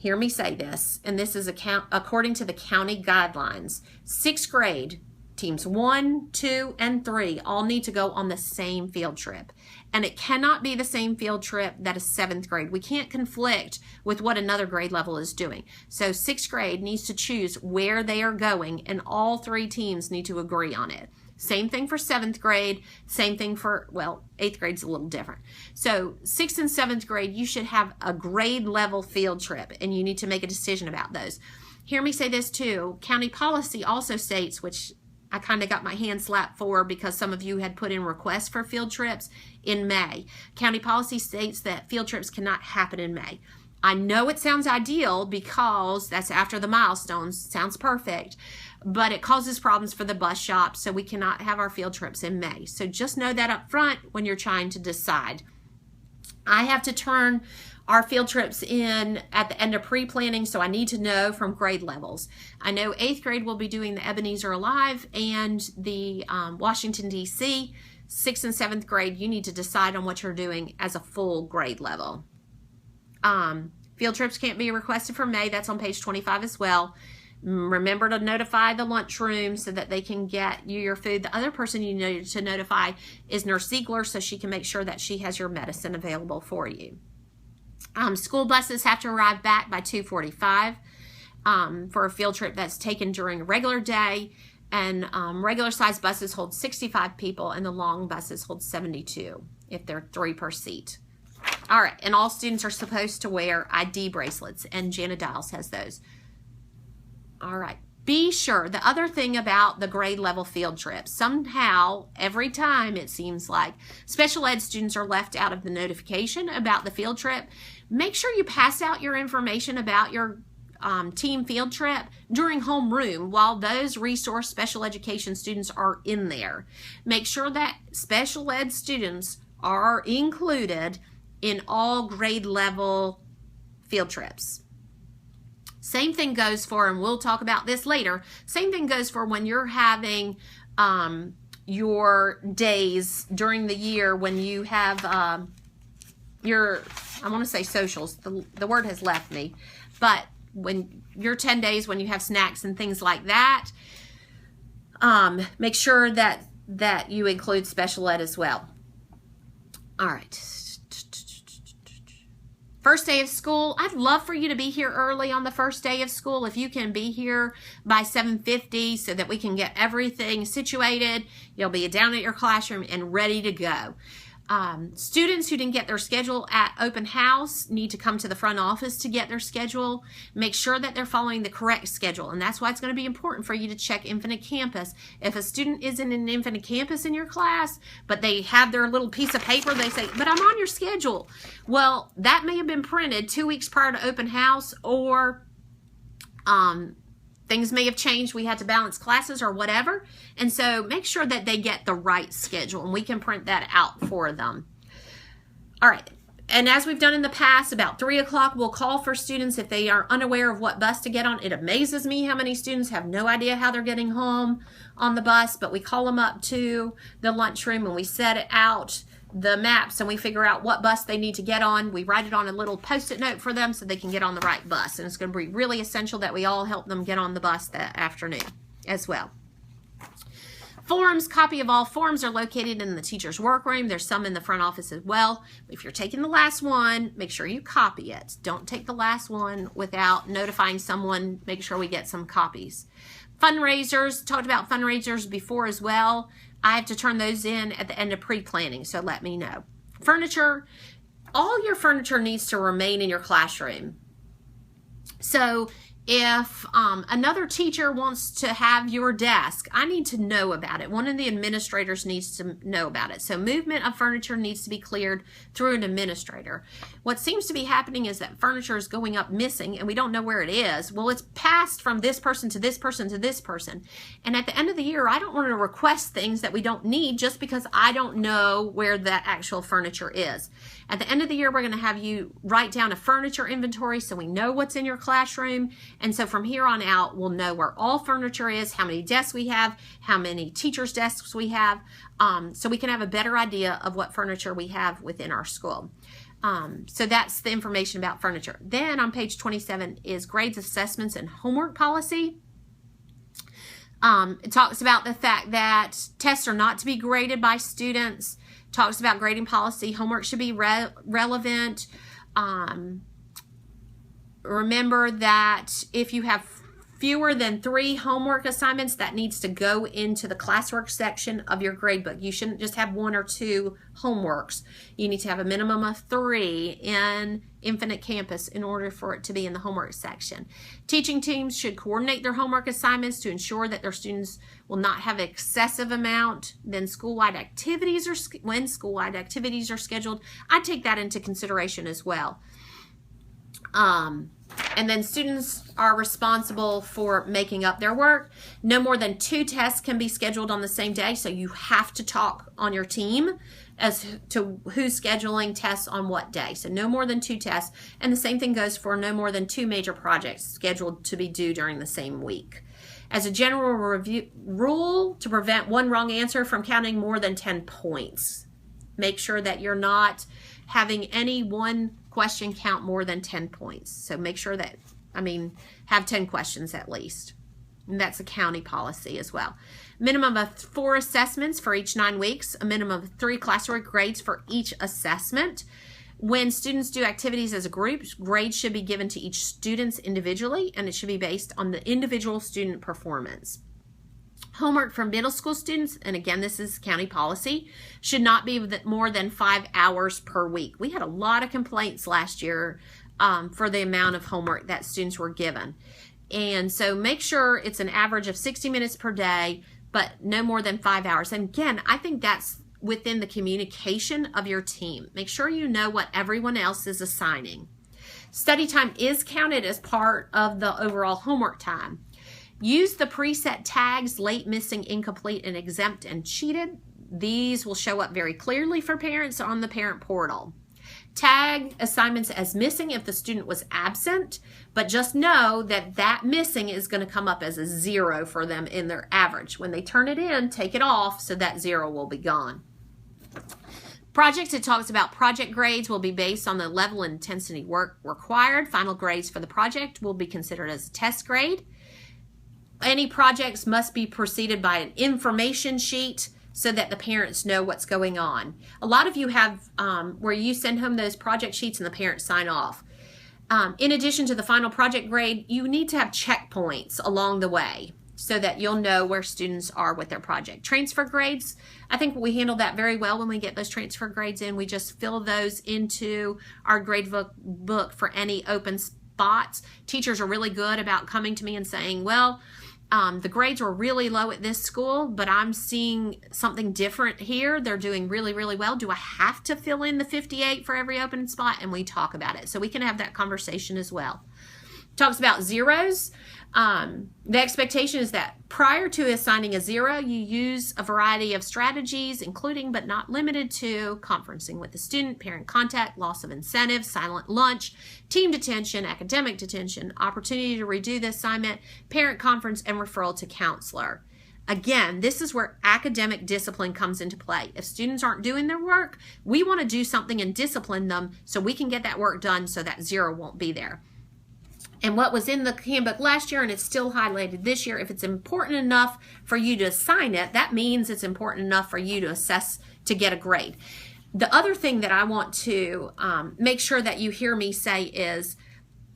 Hear me say this, and this is according to the county guidelines. 6th grade, teams 1, 2, and 3 all need to go on the same field trip. And it cannot be the same field trip that is 7th grade. We can't conflict with what another grade level is doing. So 6th grade needs to choose where they are going, and all 3 teams need to agree on it. Same thing for 7th grade, same thing for, well, 8th grade's a little different. So 6th and 7th grade, you should have a grade level field trip, and you need to make a decision about those. Hear me say this too. County policy also states, which I kind of got my hand slapped for because some of you had put in requests for field trips in May. County policy states that field trips cannot happen in May. I know it sounds ideal because that's after the milestones. Sounds perfect. But it causes problems for the bus shop, so we cannot have our field trips in May. So just know that up front when you're trying to decide. I have to turn Our field trips in at the end of pre-planning, so I need to know from grade levels. I know 8th grade will be doing the Ebenezer Alive and the Washington, D.C. 6th and 7th grade, you need to decide on what you're doing as a full grade level. Field trips can't be requested for May. That's on page 25 as well. Remember to notify the lunchroom so that they can get you your food. The other person you need to notify is Nurse Ziegler, so she can make sure that she has your medicine available for you. School buses have to arrive back by 2:45 for a field trip that's taken during a regular day. And regular size buses hold 65 people, and the long buses hold 72 if they're 3 per seat. All right, and all students are supposed to wear ID bracelets, and Jana Dials has those. All right. Be sure, the other thing about the grade level field trips, somehow every time it seems like special ed students are left out of the notification about the field trip. Make sure you pass out your information about your team field trip during homeroom while those resource special education students are in there. Make sure that special ed students are included in all grade level field trips. Same thing goes for, and we'll talk about this later, same thing goes for when you're having your days during the year when you have your, I want to say socials, the word has left me, but when your 10 days when you have snacks and things like that, make sure that you include special ed as well. All right. First day of school, I'd love for you to be here early on the first day of school. If you can be here by 7:50 so that we can get everything situated, you'll be down at your classroom and ready to go. Students who didn't get their schedule at open house need to come to the front office to get their schedule. Make sure that they're following the correct schedule, and that's why it's going to be important for you to check Infinite Campus. If a student isn't in Infinite Campus in your class, but they have their little piece of paper, they say, but I'm on your schedule. Well, that may have been printed 2 weeks prior to open house, or things may have changed. We had to balance classes or whatever. And so make sure that they get the right schedule, and we can print that out for them. All right. And as we've done in the past, about 3 o'clock, we'll call for students if they are unaware of what bus to get on. It amazes me how many students have no idea how they're getting home on the bus, but we call them up to the lunchroom and we set it out the maps and we figure out what bus they need to get on. We write it on a little post-it note for them so they can get on the right bus. And it's going to be really essential that we all help them get on the bus that afternoon as well. Forms, copy of all forms are located in the teacher's workroom. There's some in the front office as well. If you're taking the last one, make sure you copy it. Don't take the last one without notifying someone. Make sure we get some copies. Fundraisers, talked about fundraisers before as well. I have to turn those in at the end of pre-planning, so let me know. Furniture, all your furniture needs to remain in your classroom. So if another teacher wants to have your desk, I need to know about it. One of the administrators needs to know about it. So movement of furniture needs to be cleared through an administrator. What seems to be happening is that furniture is going up missing and we don't know where it is. Well, it's passed from this person to this person to this person. And at the end of the year, I don't want to request things that we don't need just because I don't know where that actual furniture is. At the end of the year, we're going to have you write down a furniture inventory so we know what's in your classroom. And so from here on out, we'll know where all furniture is, how many desks we have, how many teachers' desks we have, so we can have a better idea of what furniture we have within our school. So that's the information about furniture. Then on page 27 is grades, assessments, and homework policy. It talks about the fact that tests are not to be graded by students. Talks about grading policy. Homework should be relevant. Remember that if you have fewer than 3 homework assignments, that needs to go into the classwork section of your gradebook. You shouldn't just have 1 or 2 homeworks. You need to have a minimum of 3 in Infinite Campus in order for it to be in the homework section. Teaching teams should coordinate their homework assignments to ensure that their students will not have excessive amount. Then school-wide activities when school-wide activities are scheduled, I take that into consideration as well. And then students are responsible for making up their work. No more than 2 tests can be scheduled on the same day, so you have to talk on your team as to who's scheduling tests on what day. So no more than 2 tests. And the same thing goes for no more than 2 major projects scheduled to be due during the same week. As a general rule, to prevent one wrong answer from counting more than 10 points. Make sure that you're not having any one question count more than 10 points. So make sure that, have 10 questions at least. And that's a county policy as well. Minimum of 4 assessments for each 9 weeks. A minimum of 3 classwork grades for each assessment. When students do activities as a group, grades should be given to each student individually, and it should be based on the individual student performance. Homework for middle school students, and again, this is county policy, should not be more than 5 hours per week. We had a lot of complaints last year for the amount of homework that students were given. And so make sure it's an average of 60 minutes per day, but no more than 5 hours. And again, I think that's within the communication of your team. Make sure you know what everyone else is assigning. Study time is counted as part of the overall homework time. Use the preset tags, late, missing, incomplete, and exempt, and cheated. These will show up very clearly for parents on the parent portal. Tag assignments as missing if the student was absent, but just know that that missing is going to come up as a 0 for them in their average. When they turn it in, take it off so that 0 will be gone. Projects, it talks about project grades will be based on the level and intensity work required. Final grades for the project will be considered as a test grade. Any projects must be preceded by an information sheet so that the parents know what's going on. A lot of you have where you send home those project sheets and the parents sign off. In addition to the final project grade, you need to have checkpoints along the way so that you'll know where students are with their project. Transfer grades, I think we handle that very well when we get those transfer grades in. We just fill those into our grade book for any open spots. Teachers are really good about coming to me and saying, well, the grades were really low at this school, but I'm seeing something different here. They're doing really, really well. Do I have to fill in the 58 for every open spot? And we talk about it. So we can have that conversation as well. Talks about zeros. The expectation is that prior to assigning a 0, you use a variety of strategies, including but not limited to conferencing with the student, parent contact, loss of incentive, silent lunch, team detention, academic detention, opportunity to redo the assignment, parent conference, and referral to counselor. Again, this is where academic discipline comes into play. If students aren't doing their work, we want to do something and discipline them so we can get that work done so that 0 won't be there. And what was in the handbook last year, and it's still highlighted this year, if it's important enough for you to assign it, that means it's important enough for you to assess to get a grade. The other thing that I want to make sure that you hear me say is,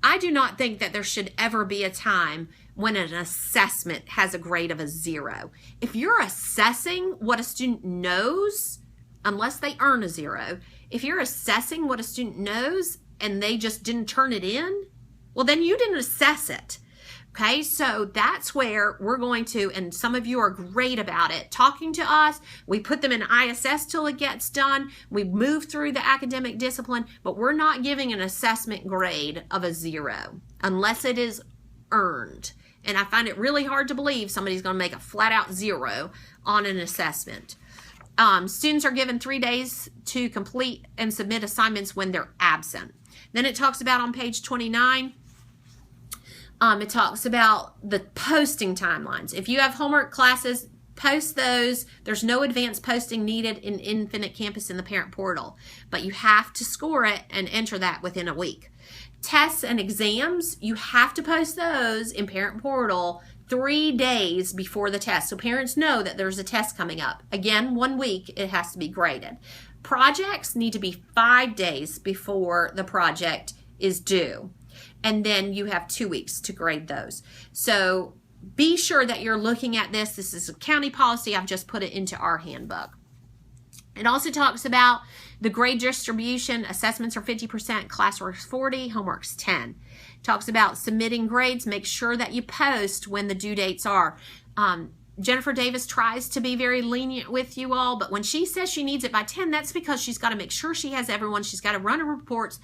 I do not think that there should ever be a time when an assessment has a grade of a 0. If you're assessing what a student knows, unless they earn a 0, if you're assessing what a student knows and they just didn't turn it in, well, then you didn't assess it. Okay, so that's where we're going to, and some of you are great about it, talking to us. We put them in ISS till it gets done. We move through the academic discipline, but we're not giving an assessment grade of a 0 unless it is earned. And I find it really hard to believe somebody's going to make a flat out 0 on an assessment. Students are given 3 days to complete and submit assignments when they're absent. Then it talks about on page 29, it talks about the posting timelines. If you have homework classes, post those. There's no advanced posting needed in Infinite Campus in the parent portal, but you have to score it and enter that within a week. Tests and exams, you have to post those in parent portal 3 days before the test, so parents know that there's a test coming up. Again, 1 week, it has to be graded. Projects need to be 5 days before the project is due. And then you have 2 weeks to grade those. So be sure that you're looking at this. This is a county policy. I've just put it into our handbook. It also talks about the grade distribution. Assessments are 50%, classwork's 40%, homework's 10%. It talks about submitting grades. Make sure that you post when the due dates are. Jennifer Davis tries to be very lenient with you all, but when she says she needs it by 10, that's because she's got to make sure she has everyone. She's got to run her reports,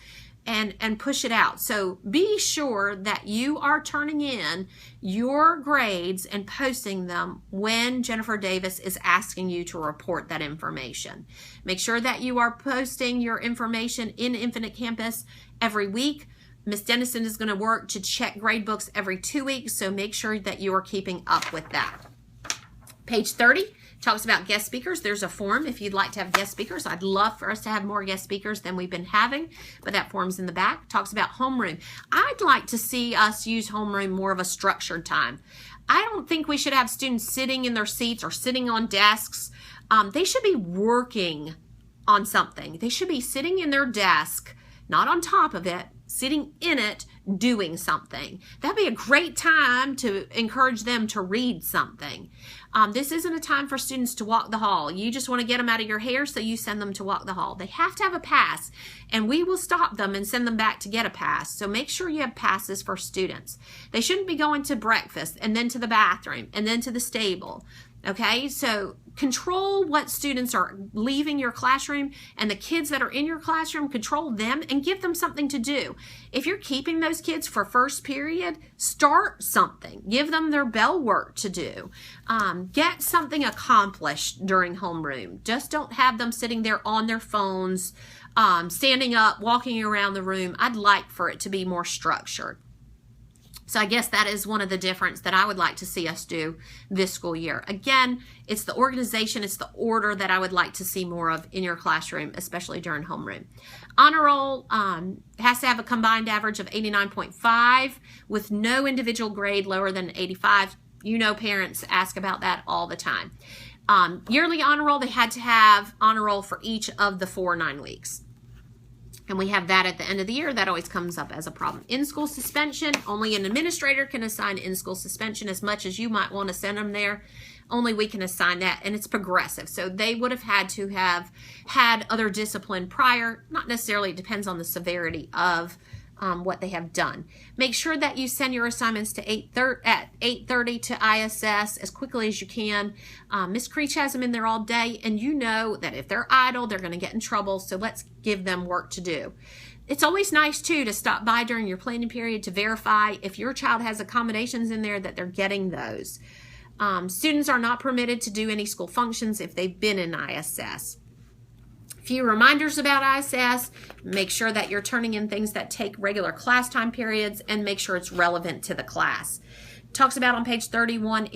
and push it out. So be sure that you are turning in your grades and posting them when Jennifer Davis is asking you to report that information. Make sure that you are posting your information in Infinite Campus every week. Miss Dennison is going to work to check grade books every 2 weeks, so make sure that you are keeping up with that. Page 30 talks about guest speakers. There's a form if you'd like to have guest speakers. I'd love for us to have more guest speakers than we've been having, but that form's in the back. Talks about homeroom. I'd like to see us use homeroom more of a structured time. I don't think we should have students sitting in their seats or sitting on desks. They should be working on something. They should be sitting in their desk, not on top of it, sitting in it, doing something. That'd be a great time to encourage them to read something. This isn't a time for students to walk the hall. You just want to get them out of your hair, so you send them to walk the hall. They have to have a pass, and we will stop them and send them back to get a pass. So make sure you have passes for students. They shouldn't be going to breakfast and then to the bathroom and then to the stable. Okay, so control what students are leaving your classroom, and the kids that are in your classroom, control them and give them something to do. If you're keeping those kids for first period, start something. Give them their bell work to do. Get something accomplished during homeroom. Just don't have them sitting there on their phones, standing up, walking around the room. I'd like for it to be more structured. So I guess that is one of the difference that I would like to see us do this school year. Again, it's the organization, it's the order that I would like to see more of in your classroom, especially during homeroom. Honor roll has to have a combined average of 89.5 with no individual grade lower than 85. You know, parents ask about that all the time. Yearly honor roll, they had to have honor roll for each of the 4 9 weeks. And we have that at the end of the year. That always comes up as a problem. In-school suspension, only an administrator can assign in-school suspension. As much as you might want to send them there, only we can assign that, and it's progressive. So they would have had to have had other discipline prior. Not necessarily, it depends on the severity of what they have done. Make sure that you send your assignments to 8:30 to ISS as quickly as you can. Miss Creech has them in there all day, and you know that if they're idle, they're going to get in trouble, so let's give them work to do. It's always nice, too, to stop by during your planning period to verify if your child has accommodations in there that they're getting those. Students are not permitted to do any school functions if they've been in ISS. Few reminders about ISS. Make sure that you're turning in things that take regular class time periods, and make sure it's relevant to the class. Talks about on page 31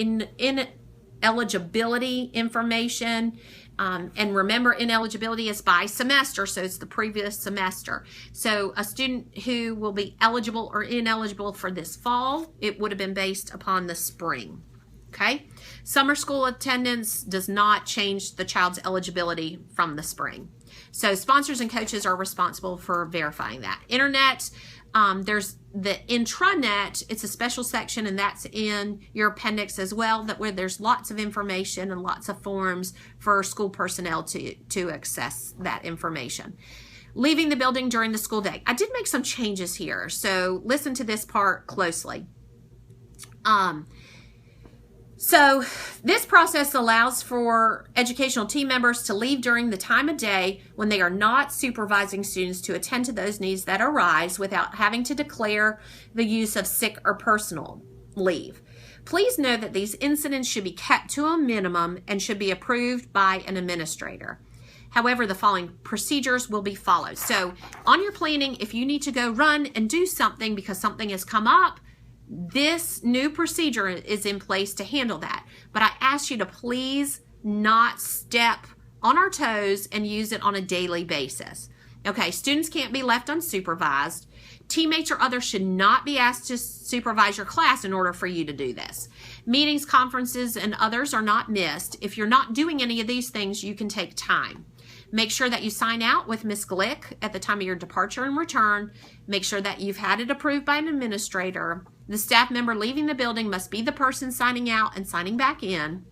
ineligibility information. And remember, ineligibility is by semester, so it's the previous semester. So a student who will be eligible or ineligible for this fall, it would have been based upon the spring. Okay? Summer school attendance does not change the child's eligibility from the spring. So sponsors and coaches are responsible for verifying that. Internet, there's the intranet. It's a special section, and that's in your appendix as well, that where there's lots of information and lots of forms for school personnel to access that information. Leaving the building during the school day. I did make some changes here, so listen to this part closely. So this process allows for educational team members to leave during the time of day when they are not supervising students to attend to those needs that arise without having to declare the use of sick or personal leave. Please know that these incidents should be kept to a minimum and should be approved by an administrator. However, the following procedures will be followed. So on your planning, if you need to go run and do something because something has come up, this new procedure is in place to handle that. But I ask you to please not step on our toes and use it on a daily basis. Okay, students can't be left unsupervised. Teammates or others should not be asked to supervise your class in order for you to do this. Meetings, conferences, and others are not missed. If you're not doing any of these things, you can take time. Make sure that you sign out with Ms. Glick at the time of your departure and return. Make sure that you've had it approved by an administrator. The staff member leaving the building must be the person signing out and signing back in.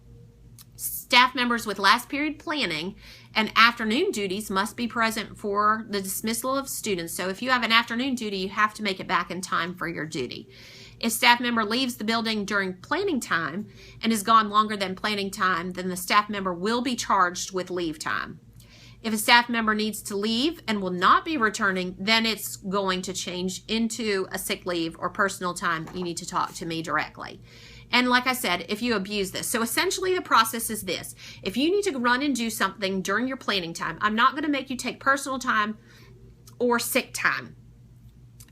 Staff members with last period planning and afternoon duties must be present for the dismissal of students. So if you have an afternoon duty, you have to make it back in time for your duty. If staff member leaves the building during planning time and is gone longer than planning time, then the staff member will be charged with leave time. If a staff member needs to leave and will not be returning, then it's going to change into a sick leave or personal time. You need to talk to me directly. And like I said, if you abuse this. So essentially the process is this. If you need to run and do something during your planning time, I'm not going to make you take personal time or sick time.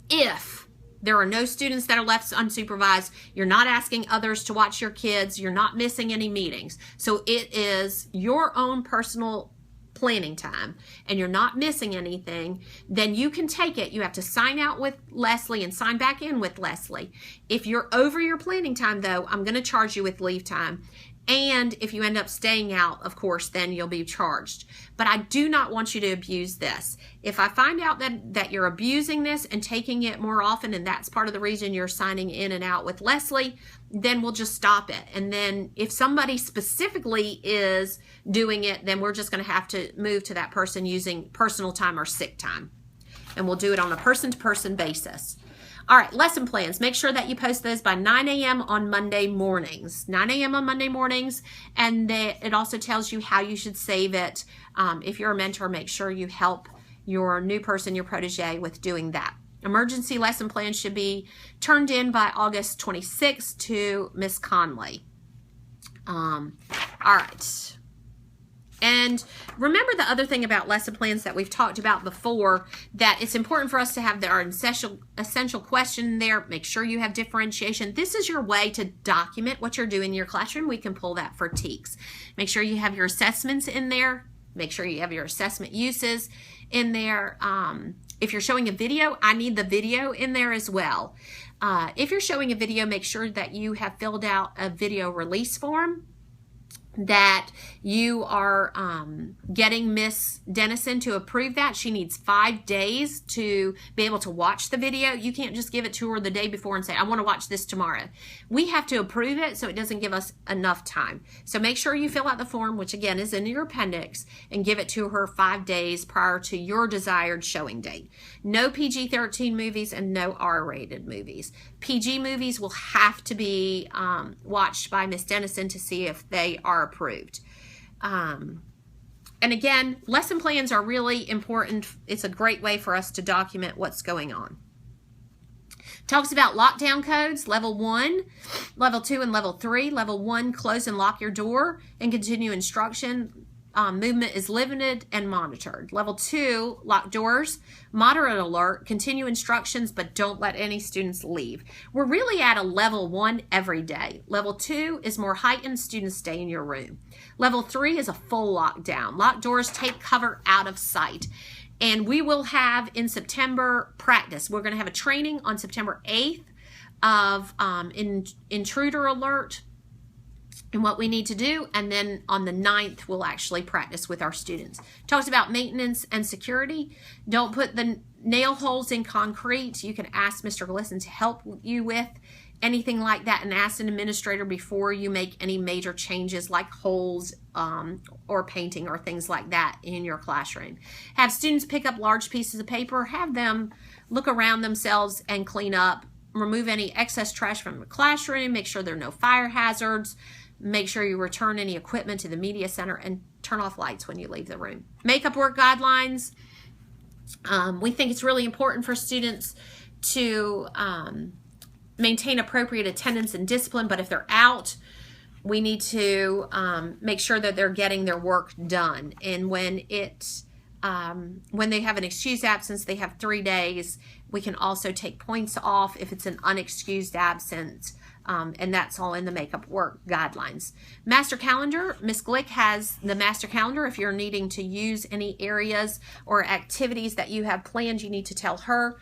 If there are no students that are left unsupervised, you're not asking others to watch your kids, you're not missing any meetings. So it is your own personal planning time and you're not missing anything, then you can take it. You have to sign out with Leslie and sign back in with Leslie. If you're over your planning time though, I'm going to charge you with leave time. And if you end up staying out, of course, then you'll be charged. But I do not want you to abuse this. If I find out that you're abusing this and taking it more often, and that's part of the reason you're signing in and out with Leslie, then we'll just stop it. And then if somebody specifically is doing it, then we're just going to have to move to that person using personal time or sick time. And we'll do it on a person-to-person basis. All right, lesson plans. Make sure that you post those by 9 a.m. on Monday mornings. 9 a.m. on Monday mornings. And it also tells you how you should save it. If you're a mentor, make sure you help your new person, your protege, with doing that. Emergency lesson plans should be turned in by August 26th to Miss Conley. All right. And remember the other thing about lesson plans that we've talked about before, that it's important for us to have our essential question there. Make sure you have differentiation. This is your way to document what you're doing in your classroom. We can pull that for TEKS. Make sure you have your assessments in there. Make sure you have your assessment uses in there. If you're showing a video, I need the video in there as well. If you're showing a video, make sure that you have filled out a video release form, that you are getting Miss Dennison to approve that. She needs 5 days to be able to watch the video. You can't just give it to her the day before and say, I want to watch this tomorrow. We have to approve it, so it doesn't give us enough time. So make sure you fill out the form, which again is in your appendix, and give it to her 5 days prior to your desired showing date. No PG-13 movies and no R-rated movies. PG movies will have to be watched by Miss Dennison to see if they are approved. And again, lesson plans are really important. It's a great way for us to document what's going on. Talks about lockdown codes, level 1, level 2, and level 3. Level 1, close and lock your door and continue instruction. Movement is limited and monitored. Level 2, lock doors, moderate alert, continue instructions, but don't let any students leave. We're really at a level 1 every day. Level 2 is more heightened, students stay in your room. Level 3 is a full lockdown. Lock doors, take cover out of sight. And we will have in September practice. We're going to have a training on September 8th of intruder alert and what we need to do, and then on the 9th we'll actually practice with our students. Talks about maintenance and security. Don't put the nail holes in concrete. You can ask Mr. Glisson to help you with anything like that, and ask an administrator before you make any major changes like holes or painting or things like that in your classroom. Have students pick up large pieces of paper. Have them look around themselves and clean up. Remove any excess trash from the classroom. Make sure there are no fire hazards. Make sure you return any equipment to the media center, and turn off lights when you leave the room. Makeup work guidelines. We think it's really important for students to maintain appropriate attendance and discipline, but if they're out, we need to make sure that they're getting their work done. And when they have an excused absence, they have 3 days. We can also take points off if it's an unexcused absence. And that's all in the makeup work guidelines. Master calendar. Ms. Glick has the master calendar. If you're needing to use any areas or activities that you have planned, you need to tell her.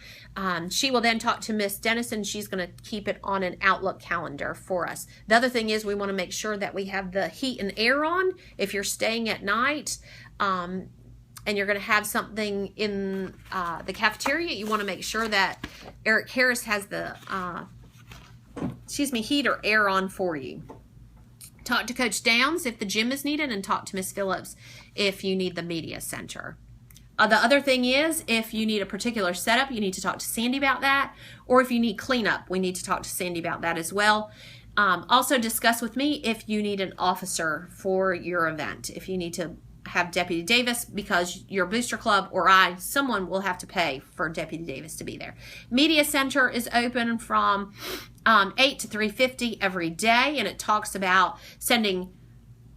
She will then talk to Miss Dennison. She's going to keep it on an Outlook calendar for us. The other thing is we want to make sure that we have the heat and air on. If you're staying at night, and you're going to have something in the cafeteria, you want to make sure that Eric Harris has the heat or air on for you. Talk to Coach Downs if the gym is needed, and talk to Miss Phillips if you need the media center. The other thing is, if you need a particular setup, you need to talk to Sandy about that. Or if you need cleanup, we need to talk to Sandy about that as well. Also discuss with me if you need an officer for your event. If you need to have Deputy Davis because your booster club or someone will have to pay for Deputy Davis to be there. Media Center is open from 8 to 3:50 every day, and it talks about sending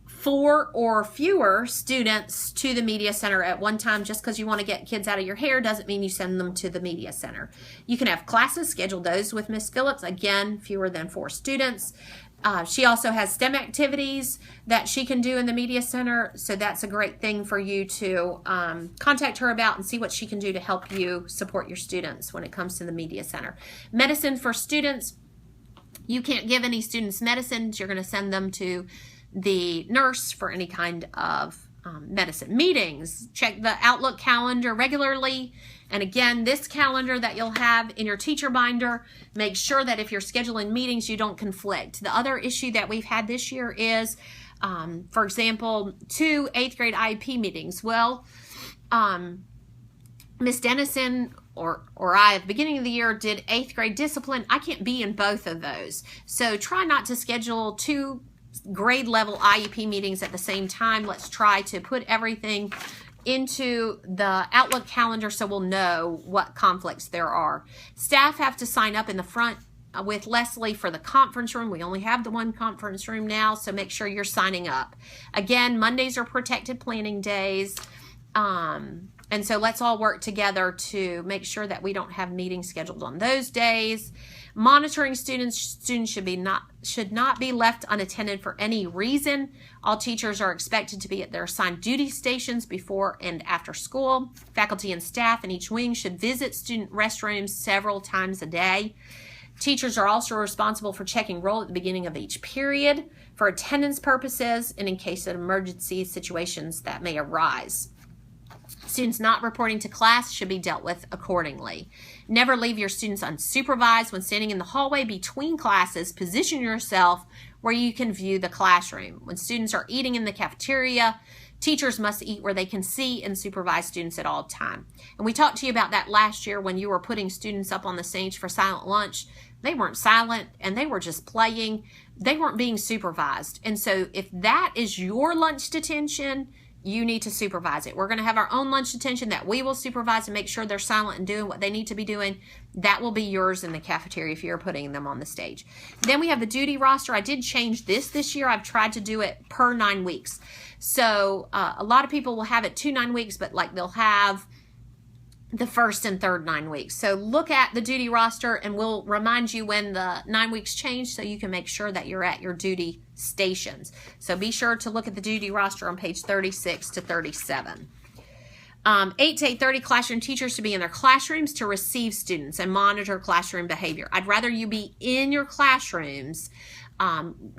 4 or fewer students to the Media Center at one time. Just because you want to get kids out of your hair doesn't mean you send them to the Media Center. You can have classes, schedule those with Miss Phillips. Again, fewer than 4 students. She also has STEM activities that she can do in the Media Center, so that's a great thing for you to contact her about and see what she can do to help you support your students when it comes to the Media Center. Medicine for students, you can't give any students medicines. You're going to send them to the nurse for any kind of medicine. Meetings, check the Outlook calendar regularly. And again, this calendar that you'll have in your teacher binder, make sure that if you're scheduling meetings, you don't conflict. The other issue that we've had this year is, for example, 2 8th grade IEP meetings. Well, Miss Dennison or I at the beginning of the year did 8th grade discipline. I can't be in both of those. So try not to schedule 2 grade level IEP meetings at the same time. Let's try to put everything into the Outlook calendar so we'll know what conflicts there are. Staff have to sign up in the front with Leslie for the conference room. We only have the one conference room now, so make sure you're signing up. Again, Mondays are protected planning days. And so let's all work together to make sure that we don't have meetings scheduled on those days. Monitoring students should not be left unattended for any reason. All teachers are expected to be at their assigned duty stations before and after school. Faculty and staff in each wing should visit student restrooms several times a day. Teachers are also responsible for checking roll at the beginning of each period for attendance purposes and in case of emergency situations that may arise. Students not reporting to class should be dealt with accordingly. Never leave your students unsupervised. When standing in the hallway between classes, position yourself where you can view the classroom. When students are eating in the cafeteria, teachers must eat where they can see and supervise students at all time. And we talked to you about that last year when you were putting students up on the stage for silent lunch. They weren't silent and they were just playing. They weren't being supervised. And so if that is your lunch detention, you need to supervise it. We're going to have our own lunch detention that we will supervise and make sure they're silent and doing what they need to be doing. That will be yours in the cafeteria if you're putting them on the stage. Then we have the duty roster. I did change this year. I've tried to do it per 9 weeks. So a lot of people will have it 2 9 weeks, but like they'll have the first and third 9 weeks. So look at the duty roster and we'll remind you when the 9 weeks change so you can make sure that you're at your duty stations. So be sure to look at the duty roster on page 36 to 37. 8 to 8:30, classroom teachers should be in their classrooms to receive students and monitor classroom behavior. I'd rather you be in your classrooms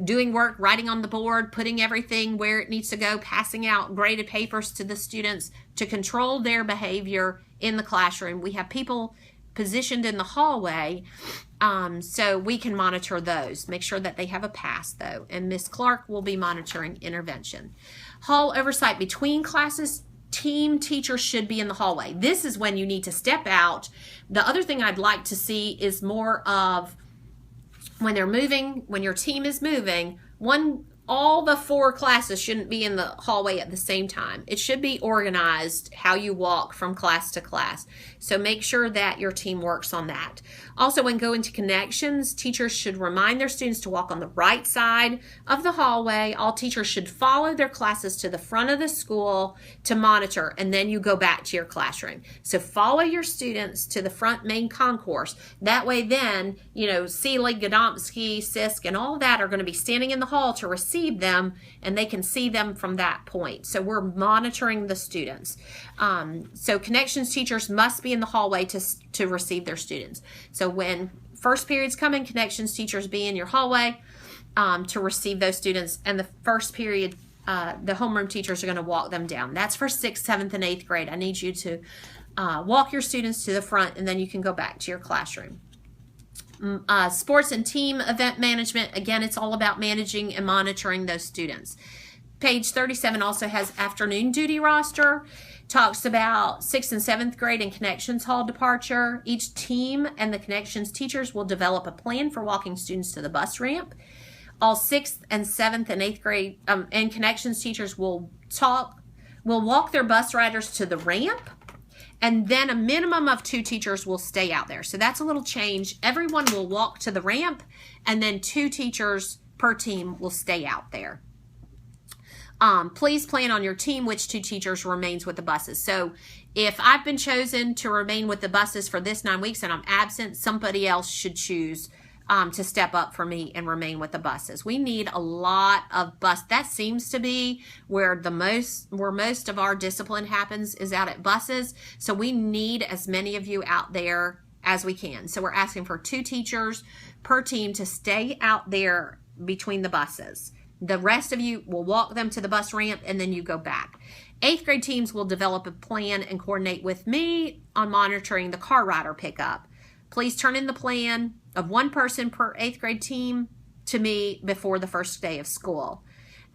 doing work, writing on the board, putting everything where it needs to go, passing out graded papers to the students to control their behavior in the classroom. We have people positioned in the hallway so we can monitor those. Make sure that they have a pass though, and Miss Clark will be monitoring intervention. Hall oversight between classes. Team teachers should be in the hallway. This is when you need to step out. The other thing I'd like to see is more of when they're moving, when your team is moving, all the 4 classes shouldn't be in the hallway at the same time. It should be organized how you walk from class to class. So make sure that your team works on that. Also, when going to connections, teachers should remind their students to walk on the right side of the hallway. All teachers should follow their classes to the front of the school to monitor, and then you go back to your classroom. So follow your students to the front main concourse. That way then, Seelig, Godomsky, Sisk, and all that are going to be standing in the hall to receive them, and they can see them from that point. So we're monitoring the students. So connections teachers must be in the hallway to receive their students. So when first period's coming, connections teachers be in your hallway to receive those students, and the first period the homeroom teachers are going to walk them down. That's for 6th, 7th, and 8th grade. I need you to walk your students to the front, and then you can go back to your classroom. Sports and team event management. Again, it's all about managing and monitoring those students. Page 37 also has afternoon duty roster. Talks about 6th and 7th grade and Connections Hall departure. Each team and the Connections teachers will develop a plan for walking students to the bus ramp. All 6th and 7th and 8th grade and Connections teachers will talk will walk their bus riders to the ramp, and then a minimum of 2 teachers will stay out there. So that's a little change. Everyone will walk to the ramp, and then 2 teachers per team will stay out there. Please plan on your team which 2 teachers remains with the buses. So if I've been chosen to remain with the buses for this 9 weeks and I'm absent, somebody else should choose to step up for me and remain with the buses. We need a lot of bus. That seems to be where most of our discipline happens, is out at buses. So we need as many of you out there as we can. So we're asking for 2 teachers per team to stay out there between the buses. The rest of you will walk them to the bus ramp, and then you go back. 8th grade teams will develop a plan and coordinate with me on monitoring the car rider pickup. Please turn in the plan of 1 person per 8th grade team to me before the first day of school.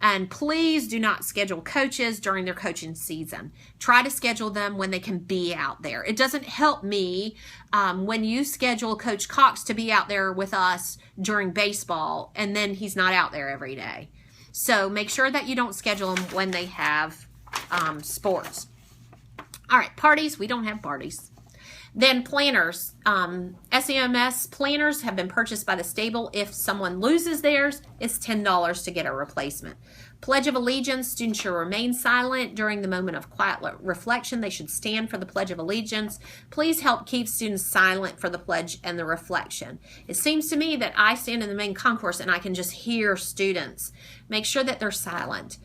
And please do not schedule coaches during their coaching season. Try to schedule them when they can be out there. It doesn't help me when you schedule Coach Cox to be out there with us during baseball, and then he's not out there every day. So make sure that you don't schedule them when they have sports. All right, parties. We don't have parties. Then planners. SEMS planners have been purchased by the stable. If someone loses theirs, it's $10 to get a replacement. Pledge of Allegiance. Students should remain silent during the moment of quiet reflection. They should stand for the Pledge of Allegiance. Please help keep students silent for the pledge and the reflection. It seems to me that I stand in the main concourse and I can just hear students. Make sure that they're silent.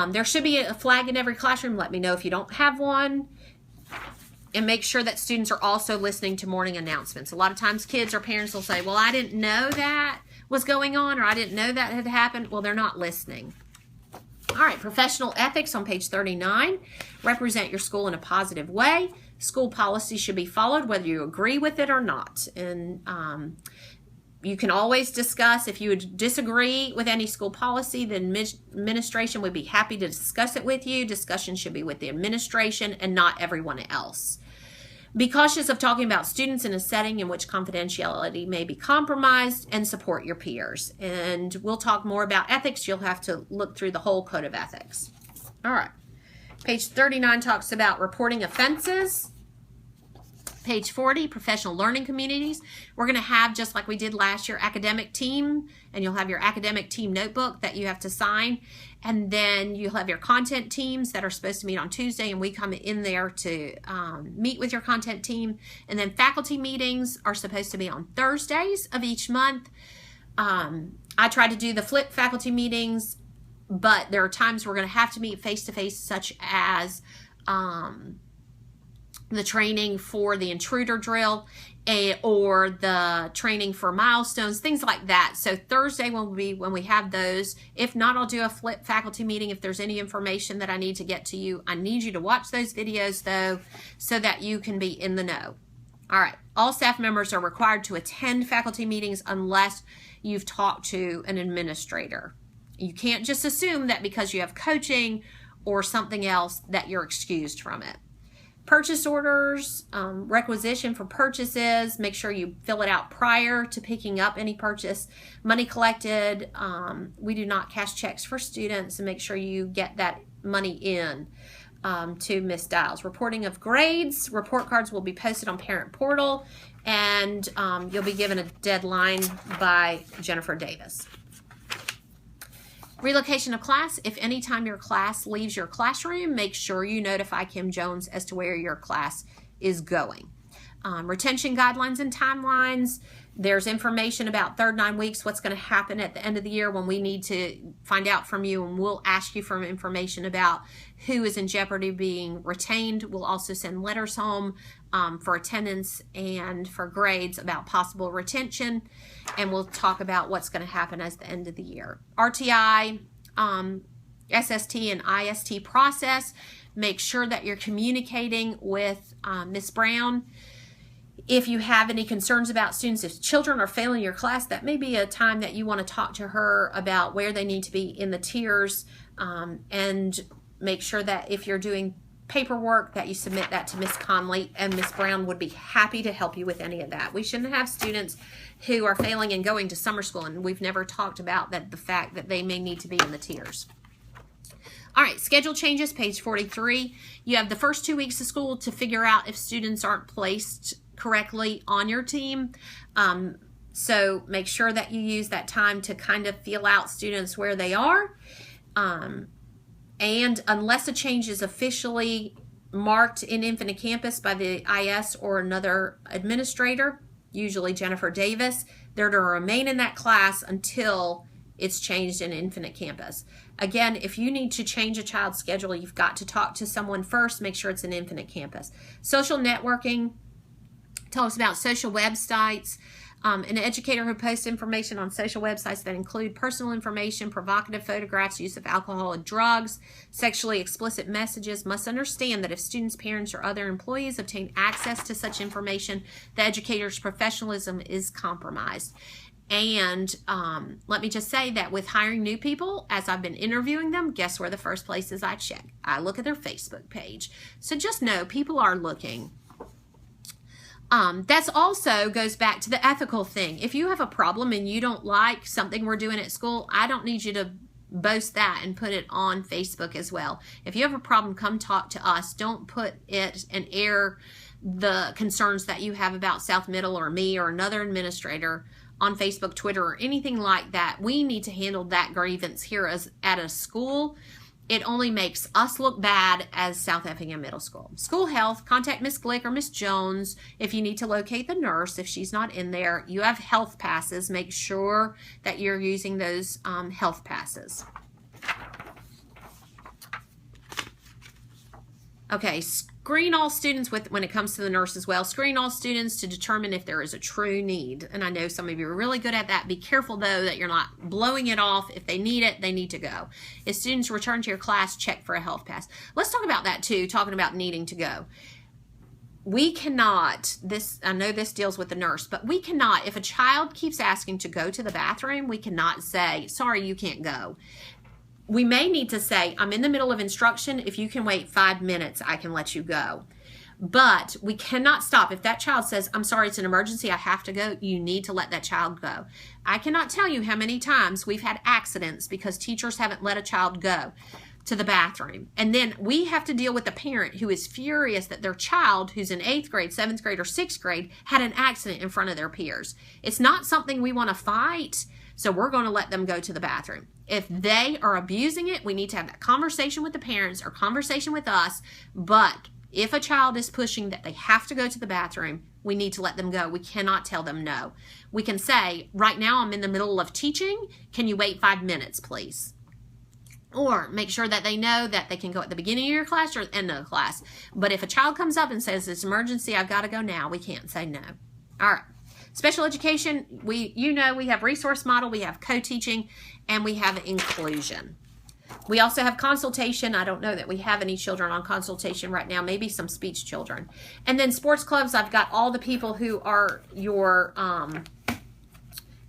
There should be a flag in every classroom. Let me know if you don't have one. And make sure that students are also listening to morning announcements. A lot of times kids or parents will say, well, I didn't know that was going on, or I didn't know that had happened. Well, they're not listening. All right, professional ethics on page 39. Represent your school in a positive way. School policy should be followed whether you agree with it or not. And you can always discuss. If you would disagree with any school policy, the administration would be happy to discuss it with you. Discussion should be with the administration and not everyone else. Be cautious of talking about students in a setting in which confidentiality may be compromised, and support your peers. And we'll talk more about ethics. You'll have to look through the whole code of ethics. All right. Page 39 talks about reporting offenses. Page 40, professional learning communities. We're going to have, just like we did last year, academic team, and you'll have your academic team notebook that you have to sign. And then you'll have your content teams that are supposed to meet on Tuesday, and we come in there to meet with your content team. And then faculty meetings are supposed to be on Thursdays of each month. I try to do the flip faculty meetings, but there are times we're going to have to meet face-to-face, such as the training for the intruder drill or the training for milestones, things like that. So Thursday will be when we have those. If not, I'll do a flip faculty meeting if there's any information that I need to get to you. I need you to watch those videos, though, so that you can be in the know. All right. All staff members are required to attend faculty meetings unless you've talked to an administrator. You can't just assume that because you have coaching or something else that you're excused from it. Purchase orders, requisition for purchases, make sure you fill it out prior to picking up any purchase. Money collected, we do not cash checks for students, and make sure you get that money in to Ms. Dials. Reporting of grades, report cards will be posted on Parent Portal, and you'll be given a deadline by Jennifer Davis. Relocation of class. If any time your class leaves your classroom, make sure you notify Kim Jones as to where your class is going. Retention guidelines and timelines. There's information about third 9 weeks, what's going to happen at the end of the year when we need to find out from you, and we'll ask you for information about who is in jeopardy of being retained. We'll also send letters home for attendance and for grades about possible retention, and we'll talk about what's going to happen at the end of the year. RTI, SST, and IST process. Make sure that you're communicating with Ms. Brown. If you have any concerns about students, if children are failing your class, that may be a time that you want to talk to her about where they need to be in the tiers, and make sure that if you're doing paperwork that you submit that to Miss Conley, and Miss Brown would be happy to help you with any of that. We shouldn't have students who are failing and going to summer school, and we've never talked about that, the fact that they may need to be in the tiers. All right, schedule changes, page 43. You have the first 2 weeks of school to figure out if students aren't placed correctly on your team. So make sure that you use that time to kind of feel out students where they are. And unless a change is officially marked in Infinite Campus by the IS or another administrator, usually Jennifer Davis, they're to remain in that class until it's changed in Infinite Campus. Again, if you need to change a child's schedule, you've got to talk to someone first, make sure it's an Infinite Campus. Social networking, tell us about social websites. An educator who posts information on social websites that include personal information, provocative photographs, use of alcohol and drugs, sexually explicit messages must understand that if students, parents, or other employees obtain access to such information, the educator's professionalism is compromised. And let me just say that with hiring new people, as I've been interviewing them, guess where the first places I check? I look at their Facebook page. So just know people are looking. That's also goes back to the ethical thing. If you have a problem and you don't like something we're doing at school, I don't need you to boast that and put it on Facebook as well. If you have a problem, come talk to us. Don't put it and air the concerns that you have about South Middle or me or another administrator on Facebook, Twitter, or anything like that. We need to handle that grievance here as at a school. It only makes us look bad as South Effingham Middle School. School health, contact Miss Glick or Miss Jones if you need to locate the nurse if she's not in there. You have health passes. Make sure that you're using those health passes. Okay, screen all students when it comes to the nurse as well. Screen all students to determine if there is a true need. And I know some of you are really good at that. Be careful, though, that you're not blowing it off. If they need it, they need to go. If students return to your class, check for a health pass. Let's talk about that, too, talking about needing to go. We cannot, I know this deals with the nurse, but we cannot, if a child keeps asking to go to the bathroom, we cannot say, sorry, you can't go. We may need to say, I'm in the middle of instruction. If you can wait 5 minutes, I can let you go. But we cannot stop. If that child says, I'm sorry, it's an emergency, I have to go, you need to let that child go. I cannot tell you how many times we've had accidents because teachers haven't let a child go to the bathroom. And then we have to deal with the parent who is furious that their child, who's in 8th grade, 7th grade, or 6th grade, had an accident in front of their peers. It's not something we want to fight, so we're going to let them go to the bathroom. If they are abusing it, we need to have that conversation with the parents or conversation with us. But if a child is pushing that they have to go to the bathroom, we need to let them go. We cannot tell them no. We can say, right now I'm in the middle of teaching. Can you wait 5 minutes, please? Or make sure that they know that they can go at the beginning of your class or the end of the class. But if a child comes up and says, it's emergency, I've got to go now, we can't say no. All right. Special education, we have resource model, we have co-teaching, and we have inclusion. We also have consultation. I don't know that we have any children on consultation right now, maybe some speech children. And then sports clubs, I've got all the people who are your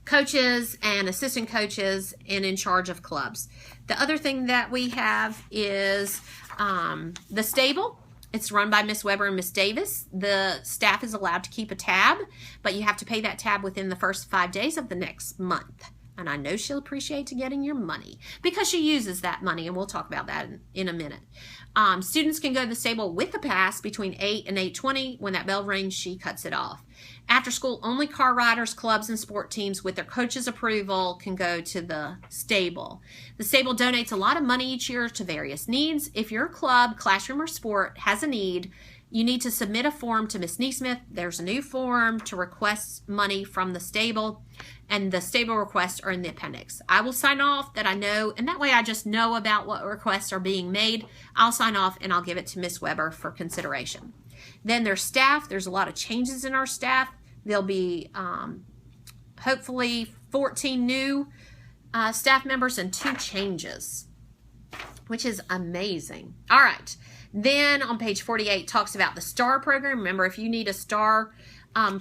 coaches and assistant coaches and in charge of clubs. The other thing that we have is the stable. It's run by Miss Weber and Miss Davis. The staff is allowed to keep a tab, but you have to pay that tab within the first 5 days of the next month. And I know she'll appreciate getting your money because she uses that money, and we'll talk about that in a minute. Students can go to the stable with the pass between 8 and 8:20. When that bell rings, she cuts it off. After school, only car riders, clubs, and sport teams with their coach's approval can go to the stable. The stable donates a lot of money each year to various needs. If your club, classroom, or sport has a need, you need to submit a form to Miss Neesmith. There's a new form to request money from the stable, and the stable requests are in the appendix. I will sign off that I know, and that way I just know about what requests are being made. I'll sign off and I'll give it to Miss Weber for consideration. Then there's staff. There's a lot of changes in our staff. There'll be hopefully 14 new staff members and 2 changes, which is amazing. All right. Then on page 48 talks about the STAR program. Remember, if you need a STAR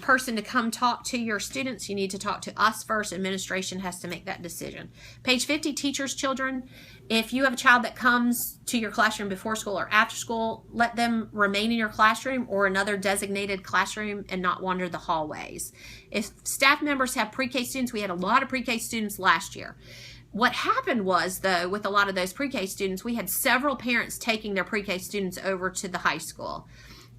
person to come talk to your students, you need to talk to us first. Administration has to make that decision. Page 50, teachers, children. If you have a child that comes to your classroom before school or after school, let them remain in your classroom or another designated classroom and not wander the hallways. If staff members have pre-K students, we had a lot of pre-K students last year. What happened was, though, with a lot of those pre-K students, we had several parents taking their pre-K students over to the high school.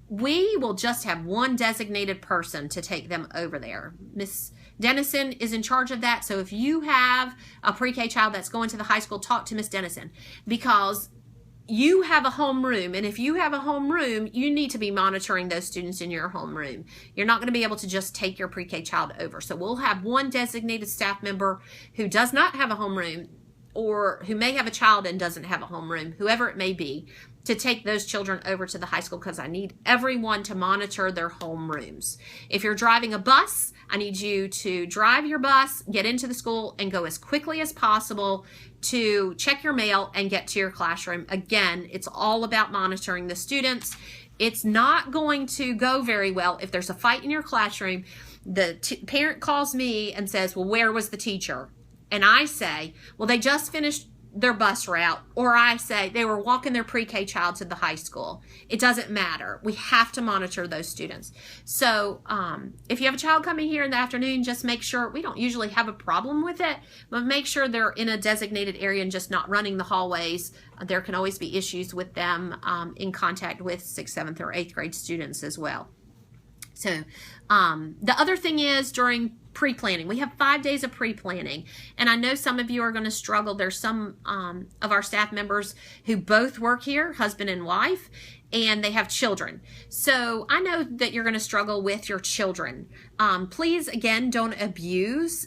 We will just have one designated person to take them over there. Miss Dennison is in charge of that. So if you have a pre-K child that's going to the high school, talk to Miss Dennison, because you have a homeroom, and if you have a homeroom, you need to be monitoring those students in your homeroom. You're not going to be able to just take your pre-K child over. So we'll have one designated staff member who does not have a homeroom, or who may have a child and doesn't have a homeroom, whoever it may be, to take those children over to the high school, because I need everyone to monitor their homerooms. If you're driving a bus, I need you to drive your bus, get into the school, and go as quickly as possible to check your mail and get to your classroom. Again, it's all about monitoring the students. It's not going to go very well if there's a fight in your classroom. The parent calls me and says, well, where was the teacher? And I say, well, they just finished their bus route, or I say they were walking their pre-K child to the high school. It doesn't matter. We have to monitor those students. So if you have a child coming here in the afternoon, just make sure, we don't usually have a problem with it, but make sure they're in a designated area and just not running the hallways. There can always be issues with them in contact with 6th, 7th, or 8th grade students as well. So the other thing is, during pre-planning, we have 5 days of pre-planning, and I know some of you are going to struggle. There's some of our staff members who both work here, husband and wife, and they have children. So I know that you're going to struggle with your children. Please, again, don't abuse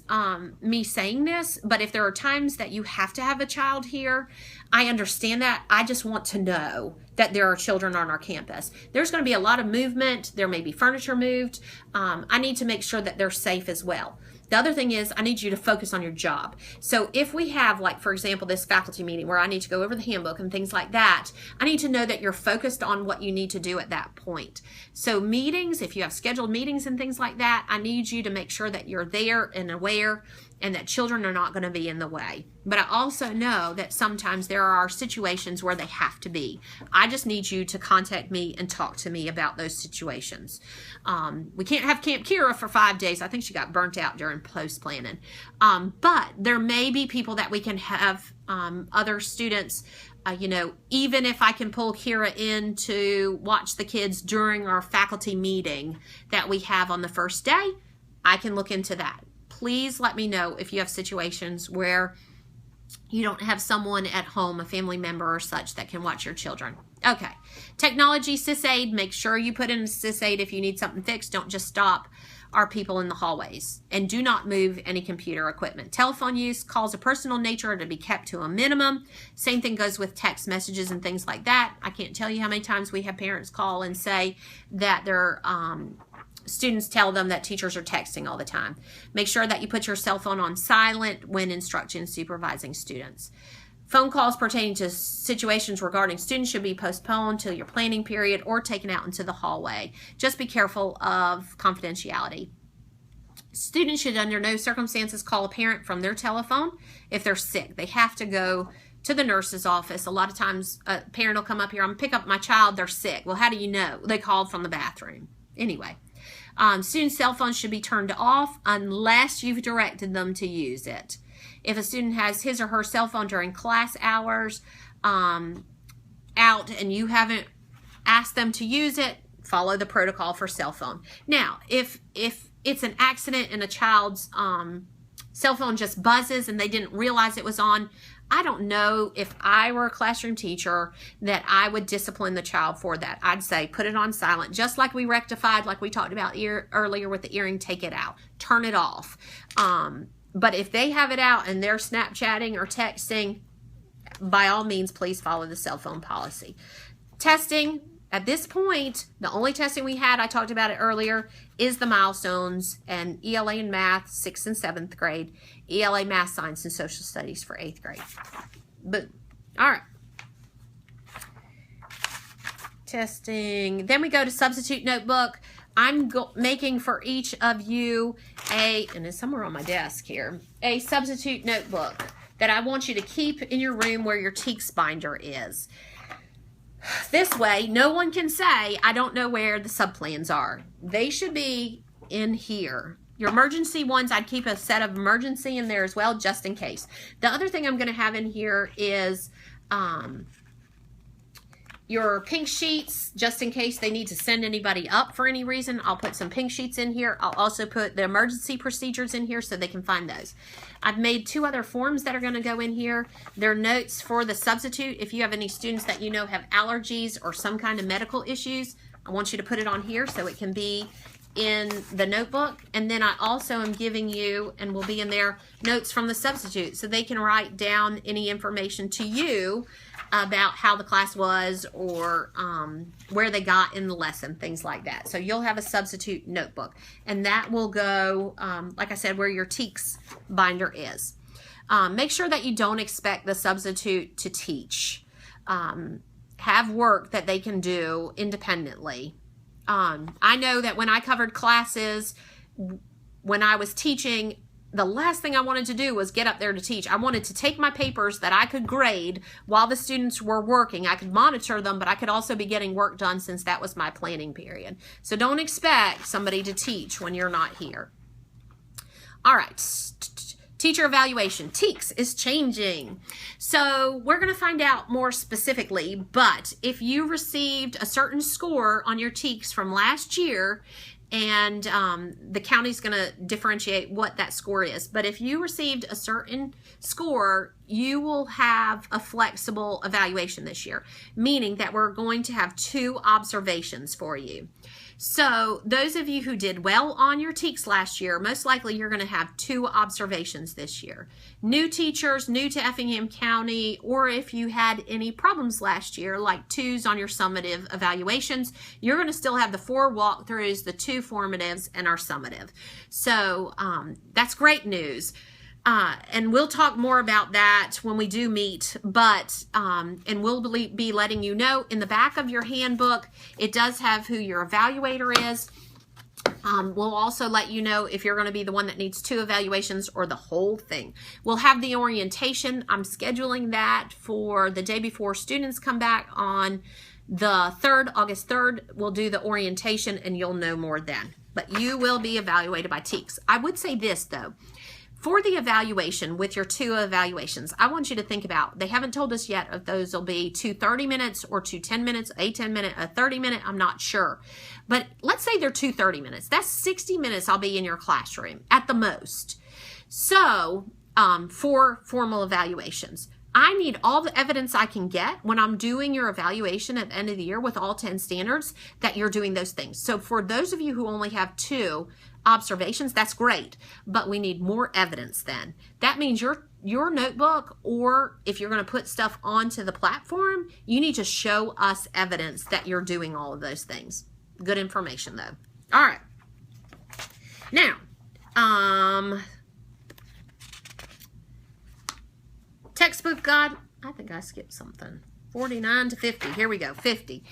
me saying this, but if there are times that you have to have a child here, I understand that. I just want to know that there are children on our campus. There's going to be a lot of movement. There may be furniture moved. I need to make sure that they're safe as well. The other thing is, I need you to focus on your job. So if we have, like, for example, this faculty meeting where I need to go over the handbook and things like that, I need to know that you're focused on what you need to do at that point. So meetings, if you have scheduled meetings and things like that, I need you to make sure that you're there and aware, and that children are not going to be in the way. But I also know that sometimes there are situations where they have to be. I just need you to contact me and talk to me about those situations. We can't have Camp Kira for 5 days. I think she got burnt out during post-planning. But there may be people that we can have, other students, even if I can pull Kira in to watch the kids during our faculty meeting that we have on the first day, I can look into that. Please let me know if you have situations where you don't have someone at home, a family member or such, that can watch your children. Okay. Technology SysAid. Make sure you put in a SysAid if you need something fixed. Don't just stop our people in the hallways. And do not move any computer equipment. Telephone use, calls of personal nature are to be kept to a minimum. Same thing goes with text messages and things like that. I can't tell you how many times we have parents call and say that their students tell them that teachers are texting all the time. Make sure that you put your cell phone on silent when instructing and supervising students. Phone calls pertaining to situations regarding students should be postponed till your planning period or taken out into the hallway. Just be careful of confidentiality. Students should under no circumstances call a parent from their telephone if they're sick. They have to go to the nurse's office. A lot of times a parent will come up here, I'm going to pick up my child, they're sick. Well, how do you know? They called from the bathroom. Anyway. Student cell phones should be turned off unless you've directed them to use it. If a student has his or her cell phone during class hours out and you haven't asked them to use it, follow the protocol for cell phone. Now, if it's an accident and a child's cell phone just buzzes and they didn't realize it was on, I don't know if I were a classroom teacher that I would discipline the child for that. I'd say put it on silent, just like we rectified, like we talked about earlier with the earring, take it out, turn it off. But if they have it out and they're Snapchatting or texting, by all means, please follow the cell phone policy. Testing. At this point, the only testing we had, I talked about it earlier, is the milestones and ELA and math, 6th and 7th grade, ELA math, science, and social studies for 8th grade. But, all right. Testing. Then we go to substitute notebook. I'm making for each of you and it's somewhere on my desk here, a substitute notebook that I want you to keep in your room where your TEKS binder is. This way, no one can say, I don't know where the subplans are. They should be in here. Your emergency ones, I'd keep a set of emergency in there as well, just in case. The other thing I'm going to have in here is your pink sheets, just in case they need to send anybody up for any reason. I'll put some pink sheets in here. I'll also put the emergency procedures in here so they can find those. I've made 2 other forms that are going to go in here. They're notes for the substitute. If you have any students that you know have allergies or some kind of medical issues, I want you to put it on here so it can be in the notebook. And then I also am giving you, and will be in there, notes from the substitute so they can write down any information to you about how the class was, or where they got in the lesson, things like that. So you'll have a substitute notebook, and that will go, like I said, where your TEKS binder is. Make sure that you don't expect the substitute to teach. Have work that they can do independently. I know that when I covered classes, when I was teaching, the last thing I wanted to do was get up there to teach. I wanted to take my papers that I could grade while the students were working. I could monitor them, but I could also be getting work done since that was my planning period. So don't expect somebody to teach when you're not here. All right. Teacher evaluation. TEKS is changing. So we're going to find out more specifically, but if you received a certain score on your TEKS from last year, and the county's going to differentiate what that score is. But if you received a certain score, you will have a flexible evaluation this year, meaning that we're going to have 2 observations for you. So those of you who did well on your TEKS last year, most likely you're going to have 2 observations this year. New teachers, new to Effingham County, or if you had any problems last year, like 2s on your summative evaluations, you're going to still have the 4 walkthroughs, the 2 formatives, and our summative. So that's great news. And we'll talk more about that when we do meet, but, and we'll be letting you know in the back of your handbook, it does have who your evaluator is. We'll also let you know if you're going to be the one that needs 2 evaluations or the whole thing. We'll have the orientation. I'm scheduling that for the day before students come back on the 3rd, August 3rd. We'll do the orientation and you'll know more then. But you will be evaluated by TEKS. I would say this though. For the evaluation, with your 2 evaluations, I want you to think about, they haven't told us yet if those will be 2 30 minutes or 2 10 minutes, a 10 minute, a 30 minute, I'm not sure. But let's say they're 2 30 minutes. That's 60 minutes I'll be in your classroom at the most. So, for formal evaluations, I need all the evidence I can get when I'm doing your evaluation at the end of the year with all 10 standards that you're doing those things. So for those of you who only have 2 observations, that's great, but we need more evidence then. That means your notebook, or if you're going to put stuff onto the platform, you need to show us evidence that you're doing all of those things. Good information though. All right. Now, textbook guide. I think I skipped something. 49 to 50. Here we go. 50.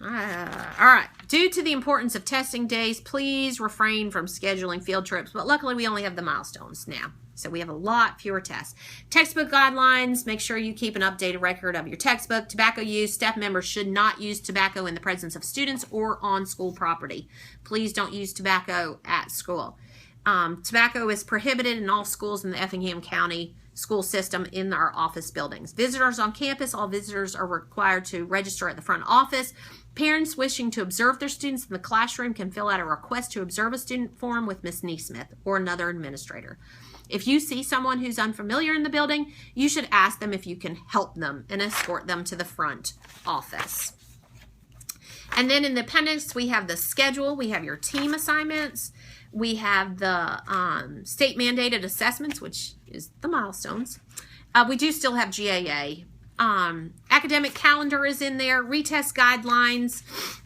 All right. Due to the importance of testing days, please refrain from scheduling field trips. But luckily, we only have the milestones now. So we have a lot fewer tests. Textbook guidelines. Make sure you keep an updated record of your textbook. Tobacco use. Staff members should not use tobacco in the presence of students or on school property. Please don't use tobacco at school. Tobacco is prohibited in all schools in the Effingham County school system in our office buildings. Visitors on campus, all visitors are required to register at the front office. Parents wishing to observe their students in the classroom can fill out a request to observe a student form with Ms. Neesmith or another administrator. If you see someone who's unfamiliar in the building, you should ask them if you can help them and escort them to the front office. And then in the appendix, we have the schedule. We have your team assignments. We have the state mandated assessments, which is the milestones. We do still have GAA. Academic calendar is in there. Retest guidelines.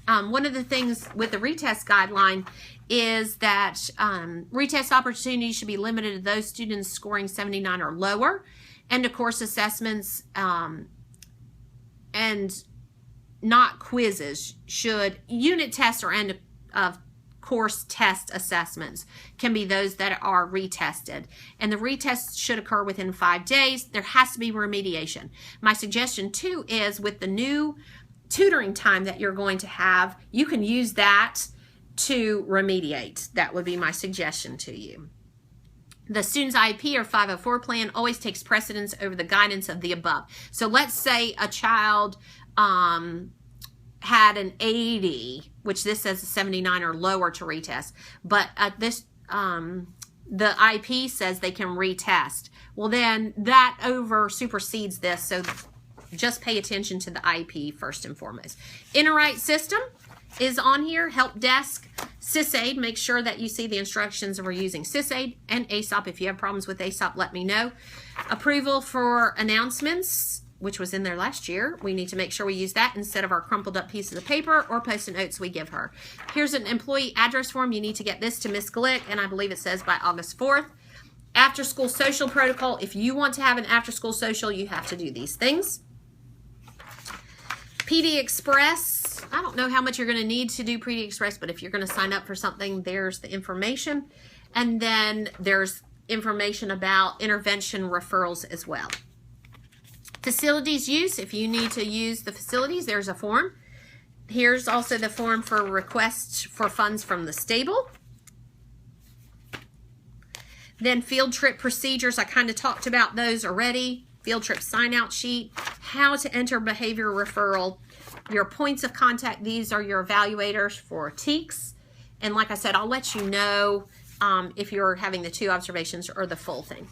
One of the things with the retest guideline is that retest opportunities should be limited to those students scoring 79 or lower. End of course assessments and not quizzes should, unit tests or end of course test assessments can be those that are retested, and the retests should occur within 5 days. There has to be remediation. My suggestion too is with the new tutoring time that you're going to have, you can use that to remediate. That would be my suggestion to you. The student's IEP or 504 plan always takes precedence over the guidance of the above. So let's say a child had an 80, which this says a 79 or lower to retest, but the IEP says they can retest. Well, then that over supersedes this, so just pay attention to the IEP first and foremost. Interwrite system is on here. Help desk, SysAid. Make sure that you see the instructions we're using SysAid and ASOP. If you have problems with ASOP, let me know. Approval for announcements, which was in there last year. We need to make sure we use that instead of our crumpled up pieces of paper or post-it notes we give her. Here's an employee address form. You need to get this to Miss Glick, and I believe it says by August 4th. After school social protocol. If you want to have an after school social, you have to do these things. PD Express. I don't know how much you're going to need to do PD Express, but if you're going to sign up for something, there's the information. And then there's information about intervention referrals as well. Facilities use. If you need to use the facilities, there's a form. Here's also the form for requests for funds from the stable. Then field trip procedures. I kind of talked about those already. Field trip sign out sheet. How to enter behavior referral. Your points of contact. These are your evaluators for TEKS. And like I said, I'll let you know if you're having the 2 observations or the full thing.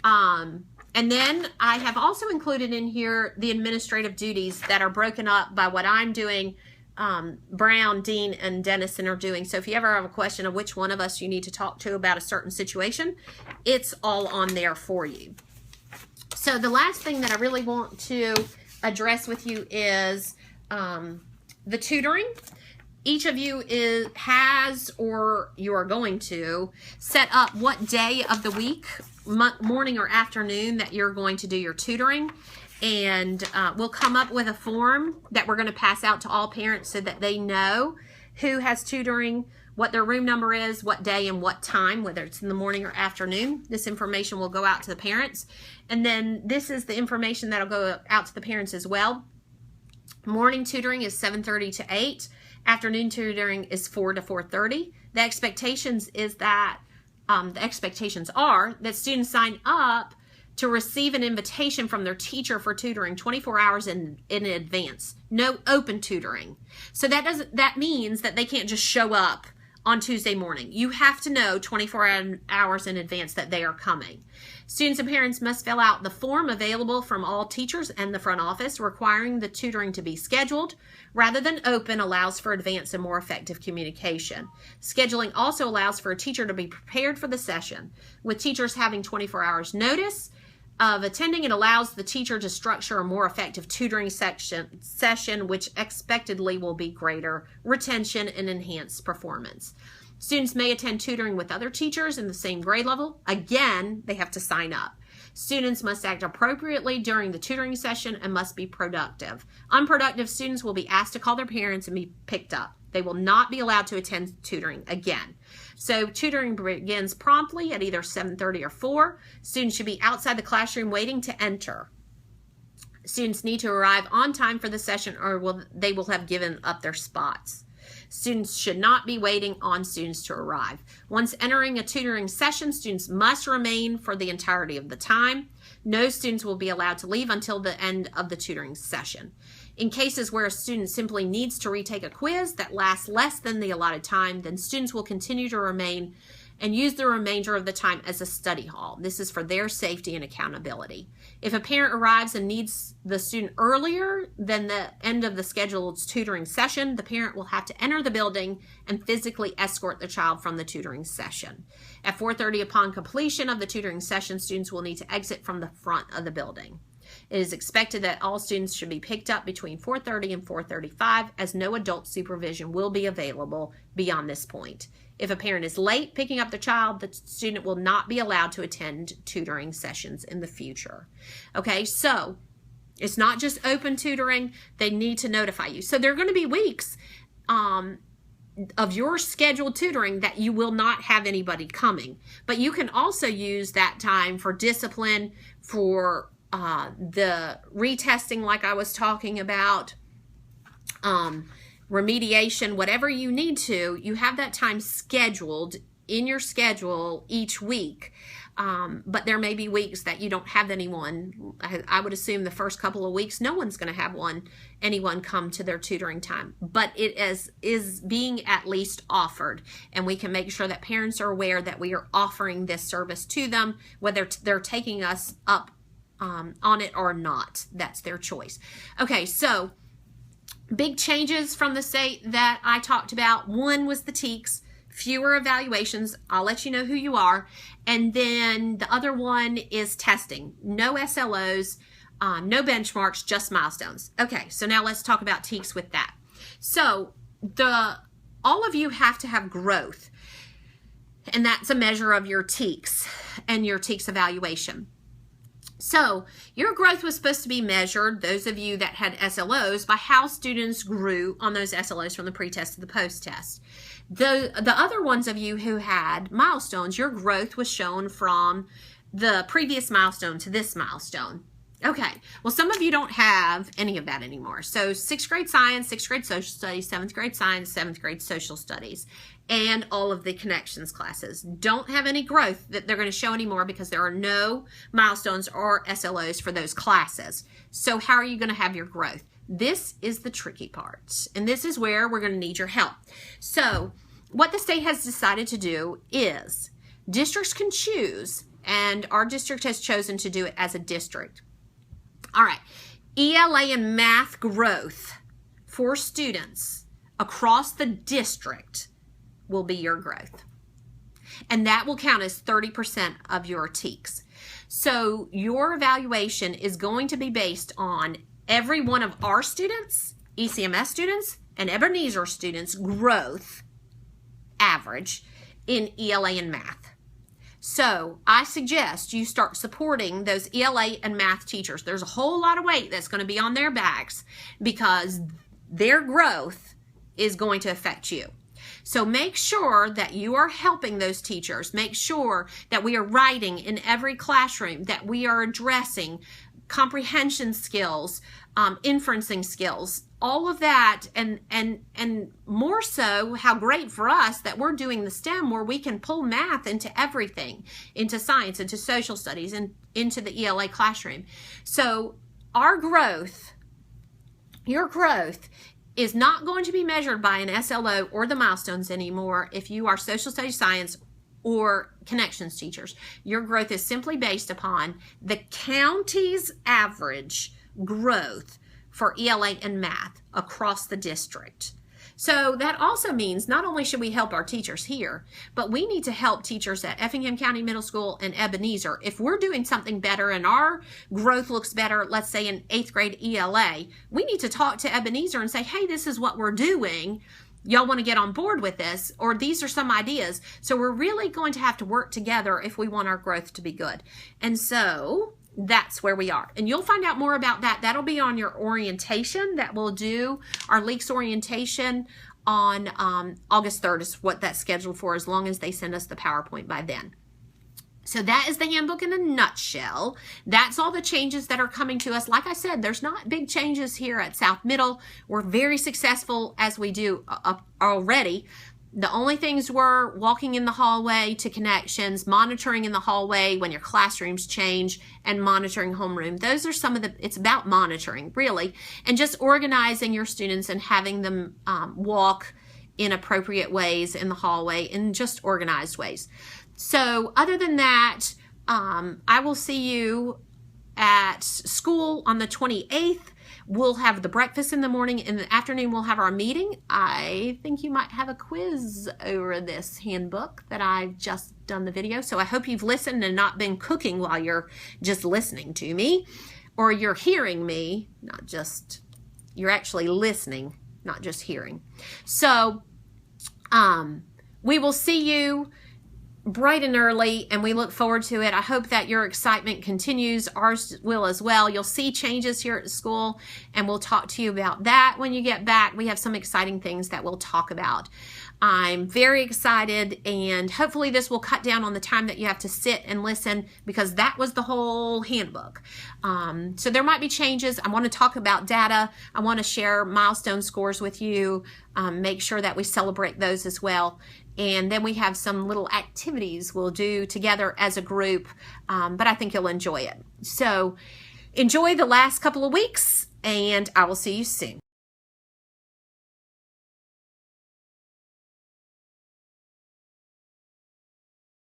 And then I have also included in here the administrative duties that are broken up by what I'm doing, Brown, Dean, and Dennison are doing. So if you ever have a question of which one of us you need to talk to about a certain situation, it's all on there for you. So the last thing that I really want to address with you is the tutoring. Each of you has, or you are going to, set up what day of the week, morning or afternoon, that you're going to do your tutoring. And we'll come up with a form that we're going to pass out to all parents so that they know who has tutoring, what their room number is, what day and what time, whether it's in the morning or afternoon. This information will go out to the parents. And then this is the information that'll go out to the parents as well. Morning tutoring is 7:30 to 8. Afternoon tutoring is 4 to 4:30. The expectations are that students sign up to receive an invitation from their teacher for tutoring 24 hours in advance. No open tutoring. So that means that they can't just show up on Tuesday morning. You have to know 24 hours in advance that they are coming. Students and parents must fill out the form available from all teachers and the front office requiring the tutoring to be scheduled rather than open allows for advanced and more effective communication. Scheduling also allows for a teacher to be prepared for the session. With teachers having 24 hours notice of attending, it allows the teacher to structure a more effective tutoring session, which expectedly will be greater retention and enhanced performance. Students may attend tutoring with other teachers in the same grade level. Again, they have to sign up. Students must act appropriately during the tutoring session and must be productive. Unproductive students will be asked to call their parents and be picked up. They will not be allowed to attend tutoring again. So tutoring begins promptly at either 7:30 or 4. Students should be outside the classroom waiting to enter. Students need to arrive on time for the session or they will have given up their spots. Students should not be waiting on students to arrive. Once entering a tutoring session, students must remain for the entirety of the time. No students will be allowed to leave until the end of the tutoring session. In cases where a student simply needs to retake a quiz that lasts less than the allotted time, then students will continue to remain and use the remainder of the time as a study hall. This is for their safety and accountability. If a parent arrives and needs the student earlier than the end of the scheduled tutoring session, the parent will have to enter the building and physically escort the child from the tutoring session. At 4:30, upon completion of the tutoring session, students will need to exit from the front of the building. It is expected that all students should be picked up between 4:30 and 4:35, as no adult supervision will be available beyond this point. If a parent is late picking up the child, the student will not be allowed to attend tutoring sessions in the future. Okay, so it's not just open tutoring. They need to notify you. So there are going to be weeks of your scheduled tutoring that you will not have anybody coming. But you can also use that time for discipline, for the retesting like I was talking about, remediation, whatever you need to, you have that time scheduled in your schedule each week. But there may be weeks that you don't have anyone. I would assume the first couple of weeks, no one's going to have anyone come to their tutoring time. But it is being at least offered. And we can make sure that parents are aware that we are offering this service to them, whether they're taking us up on it or not. That's their choice. Okay, so big changes from the state that I talked about. One was the TEKS. Fewer evaluations. I'll let you know who you are. And then the other one is testing. No SLOs, no benchmarks, just milestones. Okay, so now let's talk about TEKS with that. So all of you have to have growth. And that's a measure of your TEKS and your TEKS evaluation. So your growth was supposed to be measured, those of you that had SLOs, by how students grew on those SLOs from the pre-test to the post-test. The other ones of you who had milestones, your growth was shown from the previous milestone to this milestone. Okay, well, some of you don't have any of that anymore. So 6th grade science, 6th grade social studies, 7th grade science, 7th grade social studies, and all of the connections classes don't have any growth that they're going to show anymore because there are no milestones or SLOs for those classes. So how are you going to have your growth? This is the tricky part, and this is where we're going to need your help. So what the state has decided to do is districts can choose, and our district has chosen to do it as a district. All right, ELA and math growth for students across the district will be your growth. And that will count as 30% of your TEKS. So your evaluation is going to be based on every one of our students, ECMS students, and Ebenezer students' growth average in ELA and math. So I suggest you start supporting those ELA and math teachers. There's a whole lot of weight that's going to be on their backs because their growth is going to affect you. So make sure that you are helping those teachers. Make sure that we are writing in every classroom, that we are addressing comprehension skills, inferencing skills, all of that, and more so, how great for us that we're doing the STEM where we can pull math into everything, into science, into social studies, and into the ELA classroom. So our growth, your growth, is not going to be measured by an SLO or the milestones anymore if you are social studies, science, or connections teachers. Your growth is simply based upon the county's average growth for ELA and math across the district. So that also means not only should we help our teachers here, but we need to help teachers at Effingham County Middle School and Ebenezer. If we're doing something better and our growth looks better, let's say in 8th grade ELA, we need to talk to Ebenezer and say, hey, this is what we're doing. Y'all want to get on board with this, or these are some ideas. So we're really going to have to work together if we want our growth to be good. And so that's where we are. And you'll find out more about that. That'll be on your orientation that we'll do. Our LEAKS orientation on August 3rd is what that's scheduled for, as long as they send us the PowerPoint by then. So that is the handbook in a nutshell. That's all the changes that are coming to us. Like I said, there's not big changes here at South Middle. We're very successful as we do already. The only things were walking in the hallway to connections, monitoring in the hallway when your classrooms change, and monitoring homeroom. Those are some of it's about monitoring, really, and just organizing your students and having them walk in appropriate ways in the hallway, in just organized ways. So other than that, I will see you at school on the 28th. We'll have the breakfast in the morning. In the afternoon, we'll have our meeting. I think you might have a quiz over this handbook that I've just done the video. So I hope you've listened and not been cooking while you're just listening to me, or you're hearing me, not just, you're actually listening, not just hearing. So we will see you bright and early, and we look forward to it. I hope that your excitement continues. Ours will as well. You'll see changes here at the school, and we'll talk to you about that when you get back. We have some exciting things that we'll talk about. I'm very excited, and hopefully this will cut down on the time that you have to sit and listen, because that was the whole handbook. So there might be changes. I want to talk about data. I want to share milestone scores with you, make sure that we celebrate those as well. And then we have some little activities we'll do together as a group, but I think you'll enjoy it. So enjoy the last couple of weeks, and I will see you soon.